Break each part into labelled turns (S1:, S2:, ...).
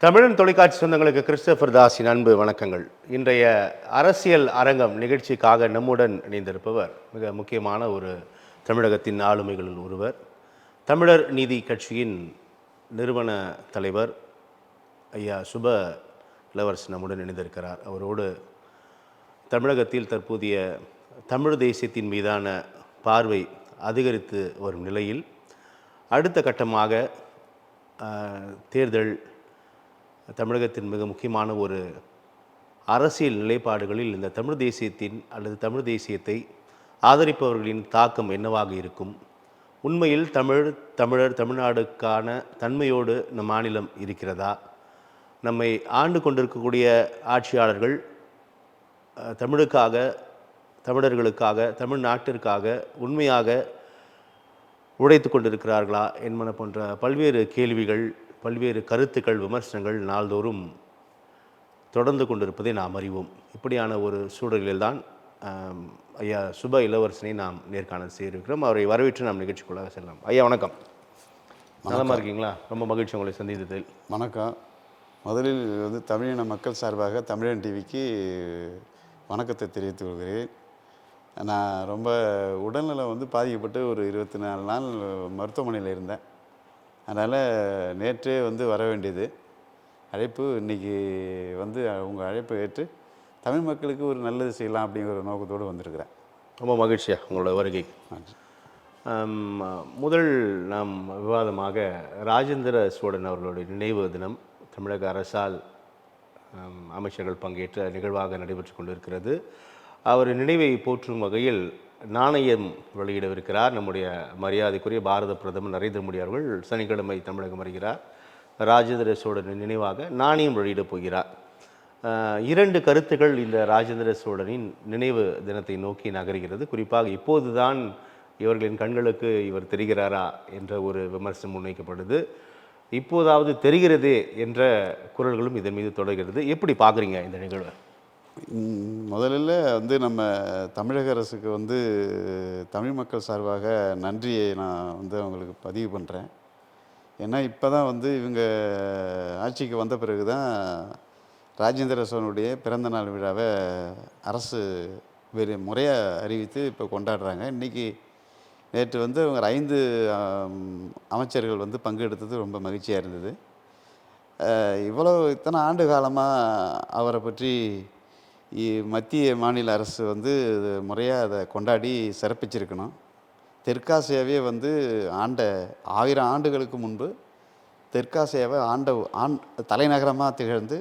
S1: தமிழன் தொலைக்காட்சி சொந்தங்களுக்கு கிறிஸ்டோபர் தாஸின் அன்பு வணக்கங்கள். இன்றைய அரசியல் அரங்கம் நிகழ்ச்சிக்காக நம்முடன் இணைந்திருப்பவர் மிக முக்கியமான ஒரு தமிழகத்தின் ஆளுமைகளில் ஒருவர், தமிழர் நீதி கட்சியின் நிறுவன தலைவர் ஐயா சுப இளவரசன் நம்முடன் இணைந்திருக்கிறார். அவரோடு தமிழகத்தில் தற்போதைய தமிழ் தேசியத்தின் மீதான பார்வை அதிகரித்து வரும் நிலையில் அடுத்த கட்டமாக தேர்தல் தமிழகத்தின் மிக முக்கியமான ஒரு அரசியல் நிலைப்பாடுகளில் இந்த தமிழ் தேசியத்தின் அல்லது தமிழ் தேசியத்தை ஆதரிப்பவர்களின் தாக்கம் என்னவாக இருக்கும்? உண்மையில் தமிழர் தமிழ்நாடுக்கான தன்மையோடு நம் மாநிலம் இருக்கிறதா? நம்மை ஆண்டு கொண்டிருக்கக்கூடிய ஆட்சியாளர்கள் தமிழுக்காக, தமிழர்களுக்காக, தமிழ்நாட்டிற்காக உண்மையாக உழைத்து கொண்டிருக்கிறார்களா என்பன போன்ற பல்வேறு கேள்விகள், பல்வேறு கருத்துக்கள், விமர்சனங்கள் நாள்தோறும் தொடர்ந்து கொண்டிருப்பதை நாம் அறிவோம். இப்படியான ஒரு சூழலில்தான் ஐயா சுப இளவரசனை நாம் நேர்காணல் செய்திருக்கிறோம். அவரை வரவேற்று நாம் நிகழ்ச்சிக்குள்ளாக செல்லலாம். ஐயா வணக்கம். நலமாக இருக்கீங்களா? ரொம்ப மகிழ்ச்சி உங்களை சந்தித்ததில்.
S2: வணக்கம். முதலில் தமிழின மக்கள் சார்பாக தமிழன் டிவிக்கு வணக்கத்தை தெரிவித்துக் கொள்கிறேன். நான் ரொம்ப உடல்நலம் பாதிக்கப்பட்டு ஒரு 24 நாள் மருத்துவமனையில் இருந்தேன். அதனால் நேற்றே வர வேண்டியது அழைப்பு. இன்றைக்கி உங்கள் அழைப்பை ஏற்று தமிழ் மக்களுக்கு ஒரு நல்லது செய்யலாம் அப்படிங்கிற ஒரு நோக்கத்தோடு வந்திருக்கிறேன்.
S1: ரொம்ப மகிழ்ச்சியா உங்களோட வருகை. முதல் நாம் விவாதமாக ராஜேந்திர சோழன் அவர்களுடைய நினைவு தினம் தமிழக அரசால் அமைச்சர்கள் பங்கேற்ற நிகழ்வாக நடைபெற்று கொண்டிருக்கிறது. அவர் நினைவை போற்றும் வகையில் நாணயம் வெளியிடவிருக்கிறார் நம்முடைய மரியாதைக்குரிய பாரத பிரதமர் நரேந்திர மோடி அவர்கள். சனிக்கிழமை தமிழகம் வருகிறார். ராஜேந்திர சோழனின் நினைவாக நாணயம் வெளியிடப் போகிறார். 2 கருத்துக்கள் இந்த ராஜேந்திர சோழனின் நினைவு தினத்தை நோக்கி நகர்கிறது. குறிப்பாக இப்போதுதான் இவர்களின் கண்களுக்கு இவர் தெரிகிறாரா என்ற ஒரு விமர்சனம் முன்வைக்கப்படுது. இப்போதாவது தெரிகிறதே என்ற குரல்களும் இதன் மீது தொடர்கிறது. எப்படி பார்க்குறீங்க இந்த நிகழ்வை?
S2: முதலில் நம்ம தமிழக அரசுக்கு தமிழ் மக்கள் சார்பாக நன்றியை நான் அவங்களுக்கு பதிவு பண்ணுறேன். ஏன்னா இப்போ தான் இவங்க ஆட்சிக்கு வந்த பிறகு தான் ராஜேந்திர சோழனுடைய பிறந்த நாள் விழாவை அரசு வேறு முறையாக அறிவித்து இப்போ கொண்டாடுறாங்க. இன்றைக்கி நேற்று அவங்க 5 அமைச்சர்கள் பங்கெடுத்தது ரொம்ப மகிழ்ச்சியாக இருந்தது. இத்தனை ஆண்டு காலமாக அவரை பற்றி மத்திய மாநில அரசு முறையாக அதை கொண்டாடி சிறப்பிச்சிருக்கணும். தெற்காசியாவே ஆண்ட 1000 ஆண்டுகளுக்கு முன்பு தெற்காசியாவை தலைநகரமாக திகழ்ந்து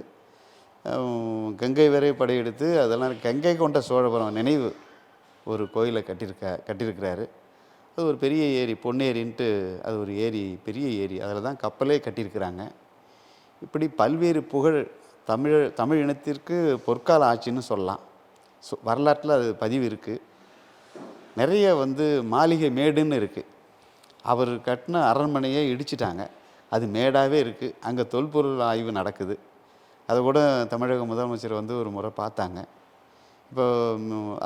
S2: கங்கை வரை படையெடுத்து அதெல்லாம் கங்கை கொண்ட சோழபுரம் நினைவு ஒரு கோயிலை கட்டியிருக்கிறாரு. அது ஒரு பெரிய ஏரி, பொன்னேரின்ட்டு, அது ஒரு ஏரி, பெரிய ஏரி. அதில் தான் கப்பலே கட்டியிருக்கிறாங்க. இப்படி பல்வேறு புகழ் தமிழ் இனத்திற்கு பொற்கால ஆட்சின்னு சொல்லலாம். வரலாற்றில் அது பதிவு இருக்குது. நிறைய மாளிகை மேடுன்னு இருக்குது. அவர் கட்டின அரண்மனையை இடிச்சிட்டாங்க, அது மேடாகவே இருக்குது. அங்கே தொல்பொருள் ஆய்வு நடக்குது. அதை கூட தமிழக முதலமைச்சர் ஒரு முறை பார்த்தாங்க. இப்போ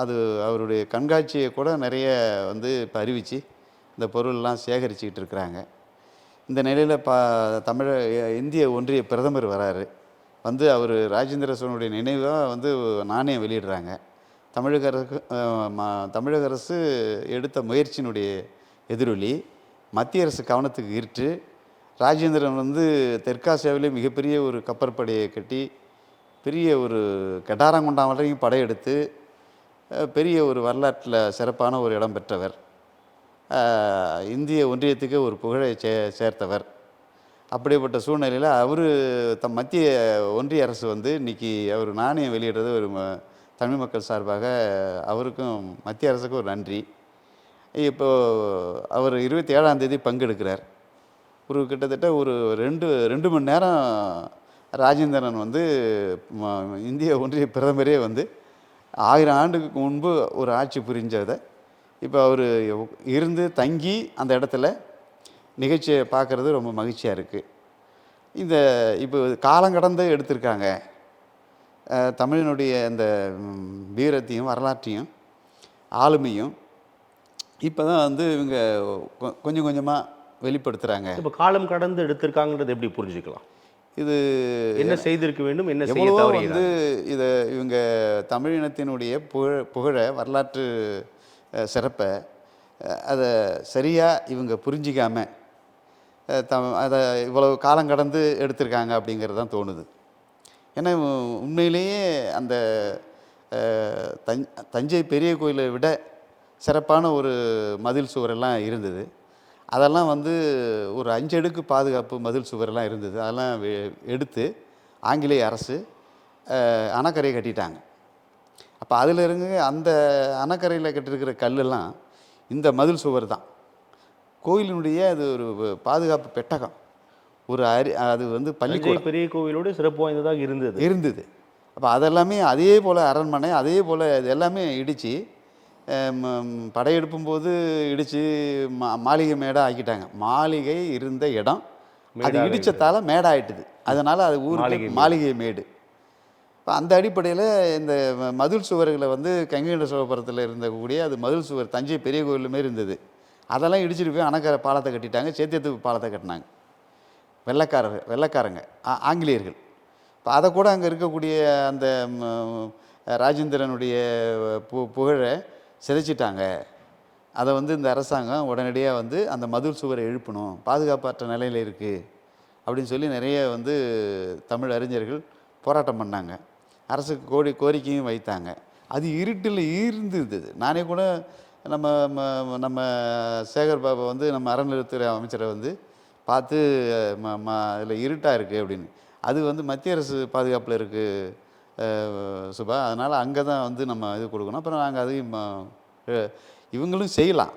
S2: அது அவருடைய கண்காட்சியை கூட நிறைய இப்போ அறிவித்து இந்த பொருள்லாம் சேகரிச்சுக்கிட்டு இருக்கிறாங்க. இந்த நிலையில் இந்திய ஒன்றிய பிரதமர் வராரு. அவர் ராஜேந்திர சோழனுடைய நினைவாக நாணயம் வெளியிடுறாங்க. தமிழக அரசு எடுத்த முயற்சியினுடைய எதிரொலி மத்திய அரசு கவனத்துக்கு ஈர்த்து ராஜேந்திரன் தெற்காசியாவிலே மிகப்பெரிய ஒரு கப்பற்படையை கட்டி பெரிய ஒரு கெட்டாரங்கொண்டான் வரைக்கும் படையெடுத்து பெரிய ஒரு வரலாற்றில் சிறப்பான ஒரு இடம் பெற்றவர். இந்திய ஒன்றியத்துக்கு ஒரு புகழை சேர்த்தவர். அப்படிப்பட்ட சூழ்நிலையில் அவர் மத்திய ஒன்றிய அரசு இன்றைக்கி அவர் நாணயம் வெளியிடுறது ஒரு தமிழ் மக்கள் சார்பாக அவருக்கும் மத்திய அரசுக்கும் ஒரு நன்றி. இப்போது அவர் 27ஆம் தேதி பங்கெடுக்கிறார். ஒரு கிட்டத்தட்ட ஒரு 2 மணி நேரம் ராஜேந்திரன் இந்திய ஒன்றிய பிரதமரே 1000 ஆண்டுக்கு முன்பு ஒரு ஆட்சி புரிஞ்சதை இப்போ அவர் இருந்து தங்கி அந்த இடத்துல நிகழ்ச்சியை பார்க்குறது ரொம்ப மகிழ்ச்சியாக இருக்குது. இப்போ காலங்கடந்து எடுத்திருக்காங்க. தமிழினுடைய அந்த வீரத்தையும் வரலாற்றையும் ஆளுமையும் இப்போ தான் இவங்க கொஞ்சம் கொஞ்சமாக வெளிப்படுத்துகிறாங்க.
S1: இப்போ காலம் கடந்து எடுத்திருக்காங்கன்றது எப்படி புரிஞ்சுக்கலாம்?
S2: இது
S1: என்ன செய்திருக்க வேண்டும், என்ன செய்ய
S2: எவ்வளவோ
S1: தவறியது?
S2: இதை இவங்க தமிழினத்தினுடைய புகழ வரலாற்று சிறப்பை அதை சரியாக இவங்க புரிஞ்சிக்காம அதை இவ்வளவு காலம் கடந்து எடுத்திருக்காங்க அப்படிங்கிறது தான் தோணுது. ஏன்னா உண்மையிலேயே அந்த தஞ்சை பெரிய கோயிலை விட சிறப்பான ஒரு மதில் சுவரெல்லாம் இருந்தது. அதெல்லாம் ஒரு 5 அடுக்கு பாதுகாப்பு மதில் சுவரெல்லாம் இருந்தது. அதெல்லாம் எடுத்து ஆங்கிலேய அரசு அணைக்கரையை கட்டிட்டாங்க. அப்போ அதில் இருந்து அந்த அணைக்கரையில் கட்டியிருக்கிற கல்லெல்லாம் இந்த மதில் சுவர் தான். கோயிலினுடைய அது ஒரு பாதுகாப்பு பெட்டகம். அது பள்ளிக்கூடம்
S1: பெரிய கோவிலோடு சிறப்பு வாய்ந்ததாக இருந்தது.
S2: அப்போ அதெல்லாமே அதே போல் அரண்மனை, அதே போல் இது எல்லாமே இடித்து படையெடுப்பும்போது இடித்து மாளிகை மேடாக ஆக்கிட்டாங்க. மாளிகை இருந்த இடம் அது இடித்ததால் மேடாயிட்டுது. அதனால் அது ஊருக்கு மாளிகை மேடு. இப்போ அந்த அடிப்படையில் இந்த மதில் சுவர்களை கங்கை கொண்ட சோழபுரத்தில் இருந்தக்கூடிய அது மதில் சுவர் தஞ்சை பெரிய கோயில் மாரி இருந்தது. அதெல்லாம் இடிச்சிட்டு போய் அணைக்கரை பாலத்தை கட்டிட்டாங்க. சேத்தியத்துக்கு பாலத்தை கட்டினாங்க வெள்ளைக்காரங்க ஆங்கிலேயர்கள். இப்போ அதை கூட அங்கே இருக்கக்கூடிய அந்த ராஜேந்திரனுடைய புகழை சிதைச்சிட்டாங்க. அதை இந்த அரசாங்கம் உடனடியாக அந்த மதில் சுவரை எழுப்பணும், பாதுகாப்பற்ற நிலையில் இருக்குது அப்படின்னு சொல்லி நிறைய தமிழ் அறிஞர்கள் போராட்டம் பண்ணாங்க. அரசுக்கு கோரிக்கையும் வைத்தாங்க. அது இருட்டில் இருந்தது. நானே கூட நம்ம நம்ம சேகர் பாபா நம்ம அறநிலையத்துறை அமைச்சரை பார்த்து அதில் இருட்டாக இருக்குது அப்படின்னு. அது மத்திய அரசு பாதுகாப்பில் இருக்குது சுபா, அதனால் அங்கே தான் நம்ம இது கொடுக்கணும். அப்புறம் நாங்கள் அதையும் இவங்களும் செய்யலாம்.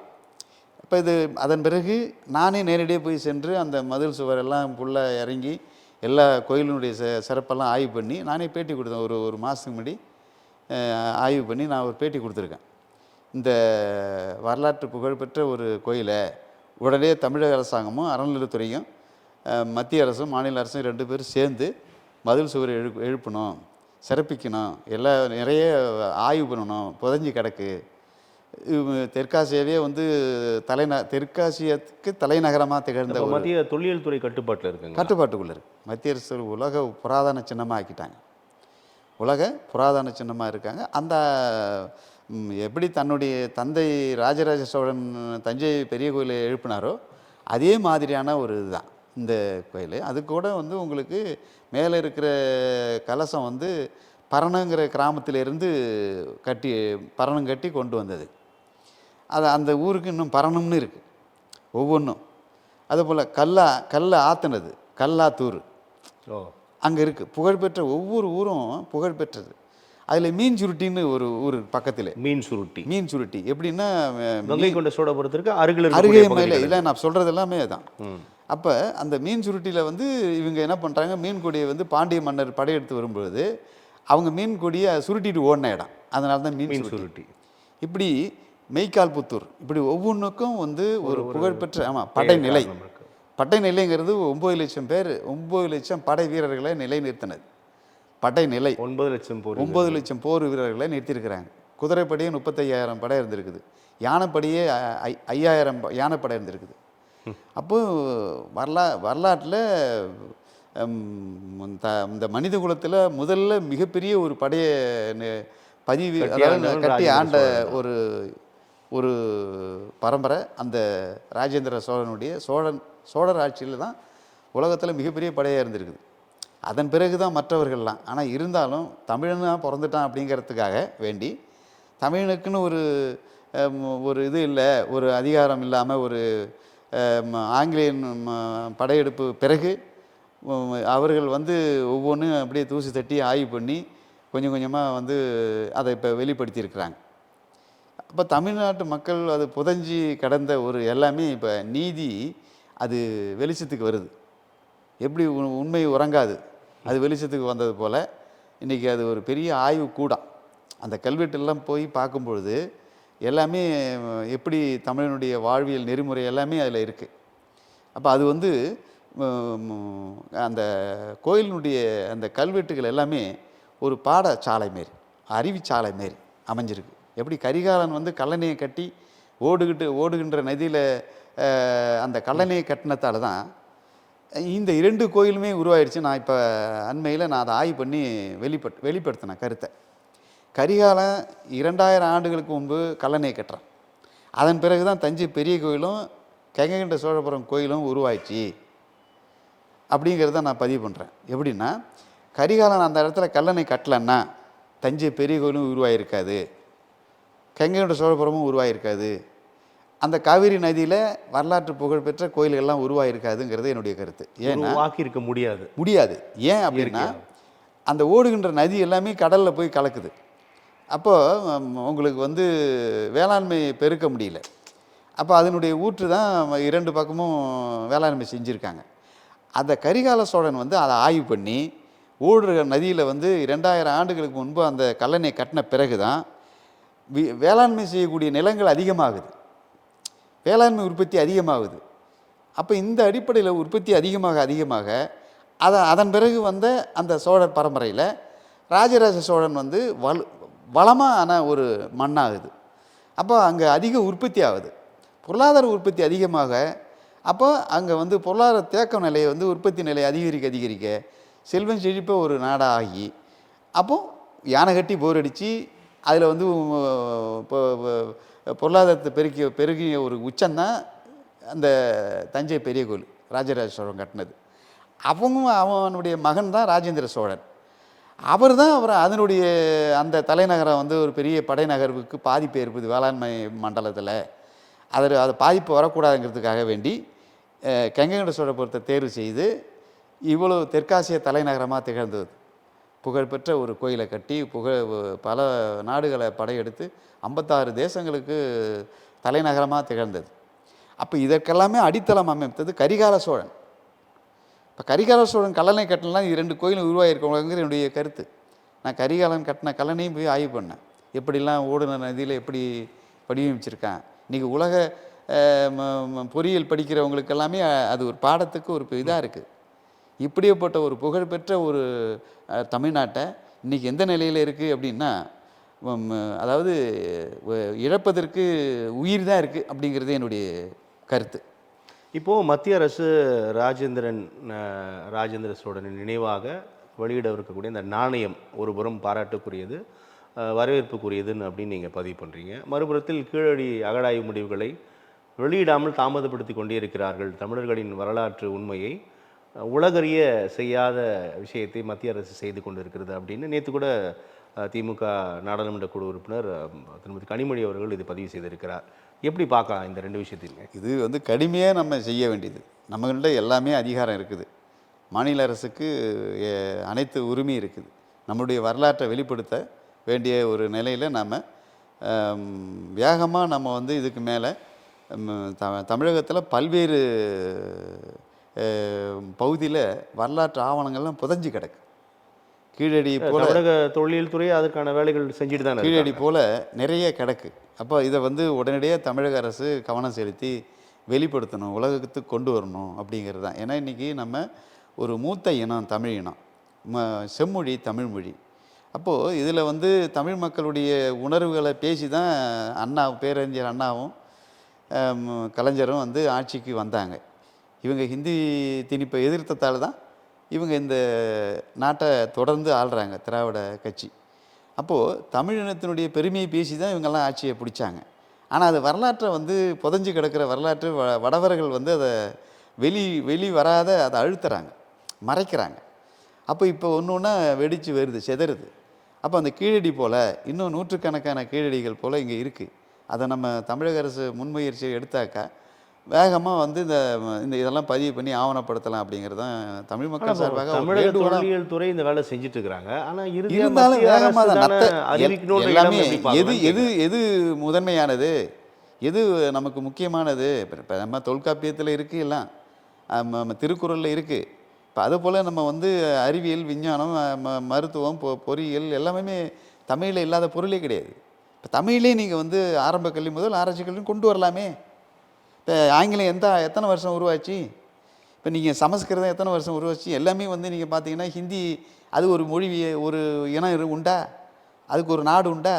S2: இப்போ அதன் பிறகு நானே நேரடியாக போய் சென்று அந்த மதில் சுவரெல்லாம் ஃபுல்லாக இறங்கி எல்லா கோயிலினுடைய சிறப்பெல்லாம் ஆய்வு பண்ணி நானே பேட்டி கொடுத்தேன். ஒரு மாதத்துக்கு முன்னாடி ஆய்வு பண்ணி நான் ஒரு பேட்டி கொடுத்துருக்கேன். இந்த வரலாற்று புகழ்பெற்ற ஒரு கோயிலை உடனே தமிழக அரசாங்கமும் அறநிலையத்துறையும் மத்திய அரசும் மாநில அரசும் 2 பேரும் சேர்ந்து மதில் சுவரை எழுப்பணும், சிறப்பிக்கணும், நிறைய ஆய்வு பண்ணணும். புதஞ்சி கிடக்கு. தெற்காசியாவே தெற்காசியத்துக்கு தலைநகரமாக திகழ்ந்த
S1: மத்திய தொல்லியல் துறை
S2: கட்டுப்பாட்டுக்குள்ளே இருக்குது. மத்திய அரசு உலக புராதன சின்னமாக ஆக்கிட்டாங்க. உலக புராதன சின்னமாக இருக்காங்க. அந்த எப்படி தன்னுடைய தந்தை ராஜராஜ சோழன் தஞ்சை பெரிய கோயிலை எழுப்பினாரோ அதே மாதிரியான ஒரு இதுதான் இந்த கோயில். அது கூட உங்களுக்கு மேலே இருக்கிற கலசம் பரணங்கிற கிராமத்திலிருந்து பரணம் கட்டி கொண்டு வந்தது. அது அந்த ஊருக்கு இன்னும் பரணம்னு இருக்குது ஒவ்வொன்றும். அதுபோல் கல்லை ஆற்றுனது கல்லாத்தூர் அங்கே இருக்குது. புகழ்பெற்ற ஒவ்வொரு ஊரும் புகழ்பெற்றது. அதில் மீன் சுருட்டின்னு ஒரு ஊர் பக்கத்தில். மீன் சுருட்டி எப்படின்னா
S1: கங்கை கொண்ட சோழபுரத்திற்கு
S2: அருகே மேலே இல்லை, நான் சொல்கிறது எல்லாமே தான். அப்போ அந்த மீன் சுருட்டியில் இவங்க என்ன பண்ணுறாங்க, மீன் கொடியை பாண்டிய மன்னர் படையெடுத்து வரும்பொழுது அவங்க மீன் கொடியை சுருட்டிட்டு ஓடின இடம். அதனால தான் மீன் சுருட்டி. இப்படி மெய்க்கால் புத்தூர் இப்படி ஒவ்வொன்றுக்கும் ஒரு புகழ்பெற்ற படைநிலை. படைநிலைங்கிறது 9 லட்சம் பேர், 9 லட்சம் படை வீரர்களை நிலைநிறுத்தினது. படைநிலை 9 லட்சம் போர் வீரர்களை நிறுத்தியிருக்கிறாங்க. குதிரைப்படையே 35,000 படை இருந்திருக்குது. யானைப்படையே 5,000 யானைப்படை இருந்திருக்குது. அப்போது வரலாற்றில் இந்த மனித குலத்தில் முதல்ல மிகப்பெரிய ஒரு படையை கட்டி ஆண்ட ஒரு பரம்பரை அந்த ராஜேந்திர சோழனுடைய சோழர் ஆட்சியில் தான் உலகத்தில் மிகப்பெரிய படையாக இருந்திருக்குது. அதன் பிறகு தான் மற்றவர்கள்லாம். ஆனால் இருந்தாலும் தமிழனாக பிறந்துட்டான் அப்படிங்கிறதுக்காக வேண்டி தமிழனுக்குன்னு ஒரு இது இல்லை, ஒரு அதிகாரம் இல்லாமல் ஒரு ஆங்கிலேயன் படையெடுப்பு பிறகு அவர்கள் ஒவ்வொன்றும் அப்படியே தூசி தட்டி ஆய்வு பண்ணி கொஞ்சம் கொஞ்சமாக அதை இப்போ வெளிப்படுத்தியிருக்கிறாங்க. அப்போ தமிழ்நாட்டு மக்கள் அது புதஞ்சி கடந்த எல்லாமே இப்போ நீதி அது வெளிச்சத்துக்கு வருது. எப்படி உண்மை உறங்காது அது வெளிச்சத்துக்கு வந்தது போல் இன்றைக்கி அது ஒரு பெரிய ஆய்வு கூடம். அந்த கல்வெட்டெல்லாம் போய் பார்க்கும்பொழுது எல்லாமே எப்படி தமிழனுடைய வாழ்வியல் நெறிமுறை எல்லாமே அதில் இருக்குது. அப்போ அது அந்த கோயிலினுடைய அந்த கல்வெட்டுகள் எல்லாமே ஒரு பாடசாலை மாரி, அறிவிச்சாலை மாரி அமைஞ்சிருக்கு. எப்படி கரிகாலன் கல்லணையை கட்டி ஓடுகின்ற நதியில் அந்த கல்லணையை கட்டினத்தால் தான் இந்த 2 கோயிலுமே உருவாயிடுச்சு. நான் இப்போ அண்மையில் நான் அதை ஆய்வு பண்ணி வெளிப்படுத்தினேன் கருத்தை. கரிகாலன் 2000 ஆண்டுகளுக்கு முன்பு கல்லணை கட்டுறான். அதன் பிறகு தான் தஞ்சை பெரிய கோயிலும் கங்கை சோழபுரம் கோயிலும் உருவாயிடுச்சு அப்படிங்கிறத நான் பதிவு பண்ணுறேன். எப்படின்னா, கரிகாலன் அந்த இடத்துல கல்லணை கட்டலைன்னா தஞ்சை பெரிய கோயிலும் உருவாயிருக்காது, கங்கை சோழபுரமும் உருவாயிருக்காது, அந்த காவிரி நதியில் வரலாற்று புகழ்பெற்ற கோயில்கள்லாம் உருவாயிருக்காதுங்கிறது என்னுடைய கருத்து. ஏன்னா
S1: வாக்கியிருக்க முடியாது.
S2: ஏன் அப்படின்னா, அந்த ஓடுகின்ற நதி எல்லாமே கடலில் போய் கலக்குது. அப்போது உங்களுக்கு வந்து வேளாண்மை பெருக்க முடியல. அப்போ அதனுடைய ஊற்று தான் 2 பக்கமும் வேளாண்மை செஞ்சுருக்காங்க. அந்த கரிகால சோழன் வந்து அதை ஆய்வு பண்ணி ஓடுற நதியில் வந்து 2000 ஆண்டுகளுக்கு முன்பு அந்த கல்லணை கட்டின பிறகு தான் வேளாண்மை செய்யக்கூடிய நிலங்கள் அதிகமாகுது, வேளாண்மை உற்பத்தி அதிகமாகுது. அப்போ இந்த அடிப்படையில் உற்பத்தி அதிகமாக அதன் பிறகு வந்த அந்த சோழர் பரம்பரையில் ராஜராஜ சோழன் வந்து வளமான ஒரு மண்ணாகுது. அப்போ அங்கே அதிக உற்பத்தி ஆகுது, பொருளாதார உற்பத்தி அதிகமாக. அப்போ அங்கே வந்து பொருளாதார தேக்க நிலையை வந்து உற்பத்தி நிலை அதிகரிக்க செல்வம் செழிப்ப ஒரு நாடாக ஆகி, அப்போது யானை கட்டி போர் அடித்து அதில் வந்து பொருளாதாரத்தை பெருகிய ஒரு உச்சம்தான் அந்த தஞ்சை பெரிய கோயில் ராஜராஜ சோழன் கட்டினது. அவனுடைய மகன் தான் ராஜேந்திர சோழன். அவர் தான் அதனுடைய அந்த தலைநகரம் வந்து ஒரு பெரிய படைநகர்வுக்கு பாதிப்பு ஏற்படுது வேளாண்மை மண்டலத்தில். அது பாதிப்பு வரக்கூடாதுங்கிறதுக்காக வேண்டி கங்கை சோழபுரத்தை தேர்வு செய்து இவ்வளோ தெற்காசிய தலைநகரமாக திகழ்ந்தது. புகழ்பெற்ற ஒரு கோயிலை கட்டி பல நாடுகளை படையெடுத்து 56 தேசங்களுக்கு தலைநகரமாக திகழ்ந்தது. அப்போ இதற்கெல்லாமே அடித்தளம் அமைத்தது கரிகால சோழன். இப்போ கரிகால சோழன் கல்லணை கட்டலாம் 2 கோயிலும் உருவாகிருக்கவங்கிற என்னுடைய கருத்து. நான் கரிகாலன் கட்டின கல்லணையும் போய் ஆய்வு பண்ணேன். எப்படிலாம் ஓடுன நதியில் எப்படி வடிவமைச்சிருக்கான். இன்றைக்கி உலக பொறியியல் படிக்கிறவங்களுக்கு எல்லாமே அது ஒரு பாடத்துக்கு ஒரு இதாக இருக்குது. இப்படியேப்பட்ட ஒரு புகழ்பெற்ற ஒரு தமிழ்நாட்டை இன்றைக்கி எந்த நிலையில் இருக்குது அப்படின்னா, அதாவது இழப்பதற்கு உயிர் தான் இருக்குது அப்படிங்கிறது என்னுடைய கருத்து.
S1: இப்போது மத்திய அரசு ராஜேந்திர சோழனின் நினைவாக வெளியிடவிருக்கக்கூடிய இந்த நாணயம் ஒரு புறம் பாராட்டுக்குரியது, வரவேற்புக்குரியதுன்னு அப்படின்னு நீங்கள் பதிவு பண்ணுறீங்க. மறுபுறத்தில் கீழடி அகழாய்வு முடிவுகளை வெளியிடாமல் தாமதப்படுத்தி கொண்டே இருக்கிறார்கள். தமிழர்களின் வரலாற்று உண்மையை உலகறிய செய்யாத விஷயத்தை மத்திய அரசு செய்து கொண்டு இருக்கிறது அப்படின்னு நேற்று கூட திமுக நாடாளுமன்ற குழு உறுப்பினர் திருமதி கனிமொழி அவர்கள் இது பதிவு செய்திருக்கிறார். எப்படி பார்க்கலாம் இந்த 2 விஷயத்தையுமே?
S2: இது வந்து கடுமையாக நம்ம செய்ய வேண்டியது. நம்மகிட்ட எல்லாமே அதிகாரம் இருக்குது. மாநில அரசுக்கு அனைத்து உரிமை இருக்குது. நம்முடைய வரலாற்றை வெளிப்படுத்த வேண்டிய ஒரு நிலையில் நம்ம வேகமாக நம்ம வந்து இதுக்கு மேலே தமிழகத்தில் பல்வேறு பகுதியில் வரலாற்று ஆவணங்கள்லாம் புதஞ்சு கிடக்கு. கீழடி போல
S1: தமிழக தொழில் துறை அதற்கான வேலைகள் செஞ்சுட்டு தான்
S2: கீழடி போல் நிறைய கிடக்கு. அப்போ இதை வந்து உடனடியாக தமிழக அரசு கவனம் செலுத்தி வெளிப்படுத்தணும், உலகத்துக்கு கொண்டு வரணும் அப்படிங்கிறது தான். ஏன்னா இன்றைக்கி நம்ம ஒரு மூத்த இனம் தமிழ் இனம், செம்மொழி தமிழ்மொழி. அப்போது இதில் வந்து தமிழ் மக்களுடைய உணர்வுகளை பேசி தான் பேரறிஞர் அண்ணாவும் கலைஞரும் வந்து ஆட்சிக்கு வந்தாங்க. இவங்க ஹிந்தி திணிப்பை எதிர்த்ததால் தான் இவங்க இந்த நாட்டை தொடர்ந்து ஆள்றாங்க திராவிட கட்சி. அப்போது தமிழினத்தினுடைய பெருமையை பேசி தான் இவங்கெல்லாம் ஆட்சியை பிடிச்சாங்க. ஆனால் அது வரலாற்றை வந்து புதஞ்சு கிடக்கிற வரலாற்று வடவர்கள் வந்து அதை வெளி வராத அதை அழுத்துறாங்க, மறைக்கிறாங்க. அப்போ இப்போ ஒன்று ஒன்றா வெடித்து வருது, செதறுது. அப்போ அந்த கீழடி போல் இன்னும் நூற்றுக்கணக்கான கீழடிகள் போல் இங்கே இருக்குது. அதை நம்ம தமிழக அரசு முன்முயற்சியை எடுத்தாக்கா வேகமாக வந்து இந்த இதெல்லாம் பதிவு பண்ணி ஆவணப்படுத்தலாம் அப்படிங்கிறது தான் தமிழ் மக்கள் சார்பாக.
S1: தமிழக தொல்லியல் துறை இந்த வேலை செஞ்சுட்டு இருக்கிறாங்க. ஆனால்
S2: இருந்தாலும் வேகமாக எல்லாமே எது முதன்மையானது, எது நமக்கு முக்கியமானது. இப்போ நம்ம தொல்காப்பியத்தில் இருக்குது, எல்லாம் நம்ம திருக்குறளில் இருக்குது. இப்போ அது போல் நம்ம வந்து அறிவியல், விஞ்ஞானம், மருத்துவம், பொறியியல் எல்லாமே தமிழில் இல்லாத பொருளே கிடையாது. இப்போ தமிழ்லேயே நீங்கள் வந்து ஆரம்ப கல்வி முதல் ஆராய்ச்சி கல்வி கொண்டு வரலாமே. இப்போ ஆங்கிலம் எத்தனை வருஷம் உருவாச்சு? இப்போ நீங்கள் சமஸ்கிருதம் எத்தனை வருஷம் உருவாச்சு? எல்லாமே வந்து நீங்கள் பார்த்தீங்கன்னா ஹிந்தி அது ஒரு மொழி, ஒரு இனம் உண்டா? அதுக்கு ஒரு நாடு உண்டா?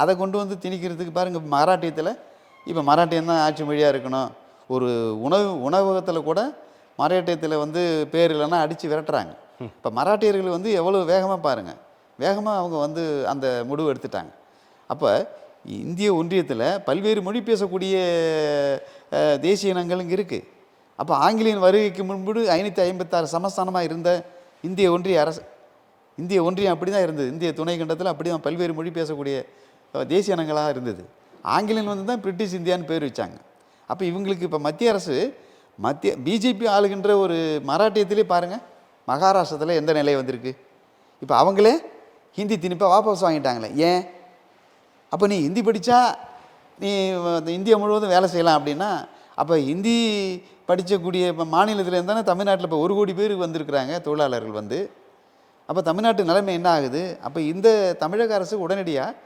S2: அதை கொண்டு வந்து திணிக்கிறதுக்கு பாருங்கள். மராட்டியத்தில் இப்போ மராட்டியம் தான் ஆட்சி மொழியாக இருக்கணும். ஒரு உணவகத்தில் கூட மராட்டியத்தில் வந்து பேர் இல்லைன்னா அடித்து விரட்டுறாங்க. இப்போ மராட்டியர்கள் வந்து எவ்வளோ வேகமாக பாருங்கள், வேகமாக அவங்க வந்து அந்த முடிவு எடுத்துட்டாங்க. அப்போ இந்திய ஒன்றியத்தில் பல்வேறு மொழி பேசக்கூடிய தேசிய இனங்கள் இங்கே இருக்குது. அப்போ ஆங்கிலேயன் வருகைக்கு முன்பு 556 சமஸ்தானமாக இருந்த இந்திய ஒன்றிய அரசு, இந்திய ஒன்றியம் அப்படி தான் இருந்தது. இந்திய துணை கண்டத்தில் அப்படி தான் பல்வேறு மொழி பேசக்கூடிய தேசிய இனங்களாக இருந்தது. ஆங்கிலேயன் வந்து தான் பிரிட்டிஷ் இந்தியான்னு பேர் வச்சாங்க. அப்போ இவங்களுக்கு இப்போ மத்திய அரசு பிஜேபி ஆளுகின்ற ஒரு மராட்டியத்திலே பாருங்கள், மகாராஷ்டிரத்தில் எந்த நிலை வந்திருக்கு. இப்போ அவங்களே ஹிந்தி திணிப்பாக வாபஸ் வாங்கிட்டாங்களே, ஏன்? அப்போ நீ ஹிந்தி படித்தா நீ இந்தியா முழுவதும் வேலை செய்யலாம் அப்படின்னா, அப்போ ஹிந்தி படிக்கக்கூடிய இப்போ மாநிலத்தில் இருந்தானே தமிழ்நாட்டில் இப்போ 1 கோடி பேர் வந்திருக்கிறாங்க தொழிலாளர்கள் வந்து. அப்போ தமிழ்நாட்டு நிலைமை என்ன ஆகுது? அப்போ இந்த தமிழக அரசு உடனடியாக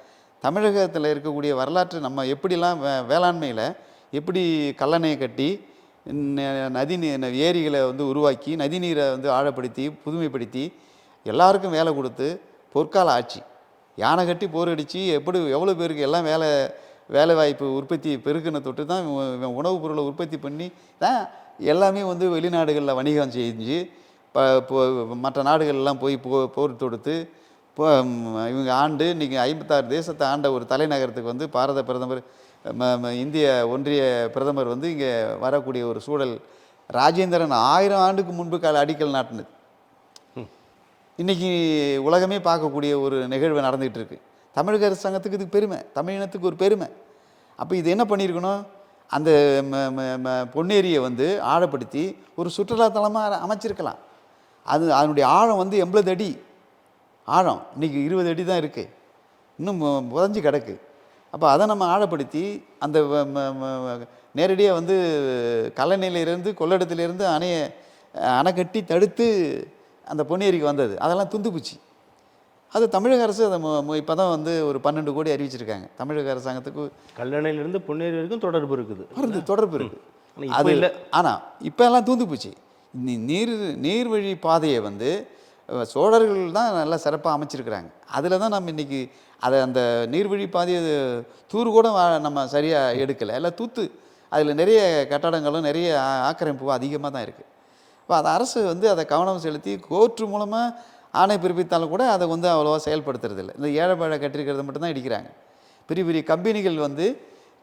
S2: தமிழகத்தில் இருக்கக்கூடிய வரலாற்று நம்ம எப்படிலாம் வேளாண்மையில் எப்படி கல்லணையை கட்டி நதி ஏரிகளை வந்து உருவாக்கி நதிநீரை வந்து ஆழப்படுத்தி புதுமைப்படுத்தி எல்லாருக்கும் வேலை கொடுத்து பொற்கால ஆட்சி, யானை கட்டி போர் அடித்து எப்படி எவ்வளோ பேருக்கு எல்லாம் வேலை வாய்ப்பு உற்பத்தி பெருக்கின தொட்டு தான் உணவுப் பொருளை உற்பத்தி பண்ணி தான் எல்லாமே வந்து வெளிநாடுகளில் வணிகம் செஞ்சு மற்ற நாடுகள்லாம் போய் போர் தொடுத்து இவங்க ஆண்டு இன்றைக்கி 56 தேசத்தை ஆண்ட ஒரு தலைநகரத்துக்கு வந்து பாரத பிரதமர் இந்திய ஒன்றிய பிரதமர் வந்து இங்கே வரக்கூடிய ஒரு சூழல் ராஜேந்திரன் 1000 ஆண்டுக்கு முன்பு அடிக்கல் நாட்டினது இன்றைக்கி உலகமே பார்க்கக்கூடிய ஒரு நிகழ்வு நடந்துகிட்டு இருக்குது. தமிழக அரசாங்கத்துக்கு இதுக்கு பெருமை, தமிழினத்துக்கு ஒரு பெருமை. அப்போ இது என்ன பண்ணியிருக்கணும், அந்த பொன்னேரியை வந்து ஆழப்படுத்தி ஒரு சுற்றுலாத்தலமாக அமைச்சிருக்கலாம். அதனுடைய ஆழம் வந்து 80 அடி ஆழம், இன்றைக்கி 20 அடி தான் இருக்குது, இன்னும் புதஞ்சு கிடக்கு. அப்போ அதை நம்ம ஆழப்படுத்தி அந்த நேரடியாக வந்து கல்லணையிலேருந்து கொள்ளிடத்திலேருந்து அணை கட்டி தடுத்து அந்த பொன்னேரிக்கு வந்தது, அதெல்லாம் துந்துக்குச்சு. அது தமிழக அரசு அதை இப்போ தான் வந்து ஒரு 12 கோடி அறிவிச்சிருக்காங்க. தமிழக அரசாங்கத்துக்கு
S1: கல்லணையிலேருந்து பொன்னேரி வரைக்கும் தொடர்பு இருக்குது,
S2: தொடர்பு இருக்குது.
S1: அது இல்லை.
S2: ஆனால் இப்போ எல்லாம் தூந்து போச்சு. நீர்வழி பாதையை வந்து சோழர்கள் தான் நல்லா சிறப்பாக அமைச்சிருக்கிறாங்க. அதில் தான் நம்ம இன்றைக்கி அந்த நீர்வழி பாதையை தூர் கூட நம்ம சரியாக எடுக்கலை, எல்லாம் தூத்து. அதில் நிறைய கட்டடங்களும் நிறைய ஆக்கிரமிப்பு அதிகமாக தான் இருக்குது. இப்போ அந்த அரசு வந்து அதை கவனம் செலுத்தி கோர்ட்டு மூலமாக ஆணை பிறப்பித்தாலும் கூட அதை வந்து அவ்வளோவா செயல்படுத்துறதில்லை. இந்த ஏழை பாழை கட்டிருக்கிறத மட்டும்தான் இடிக்கிறாங்க. பெரிய பெரிய கம்பெனிகள் வந்து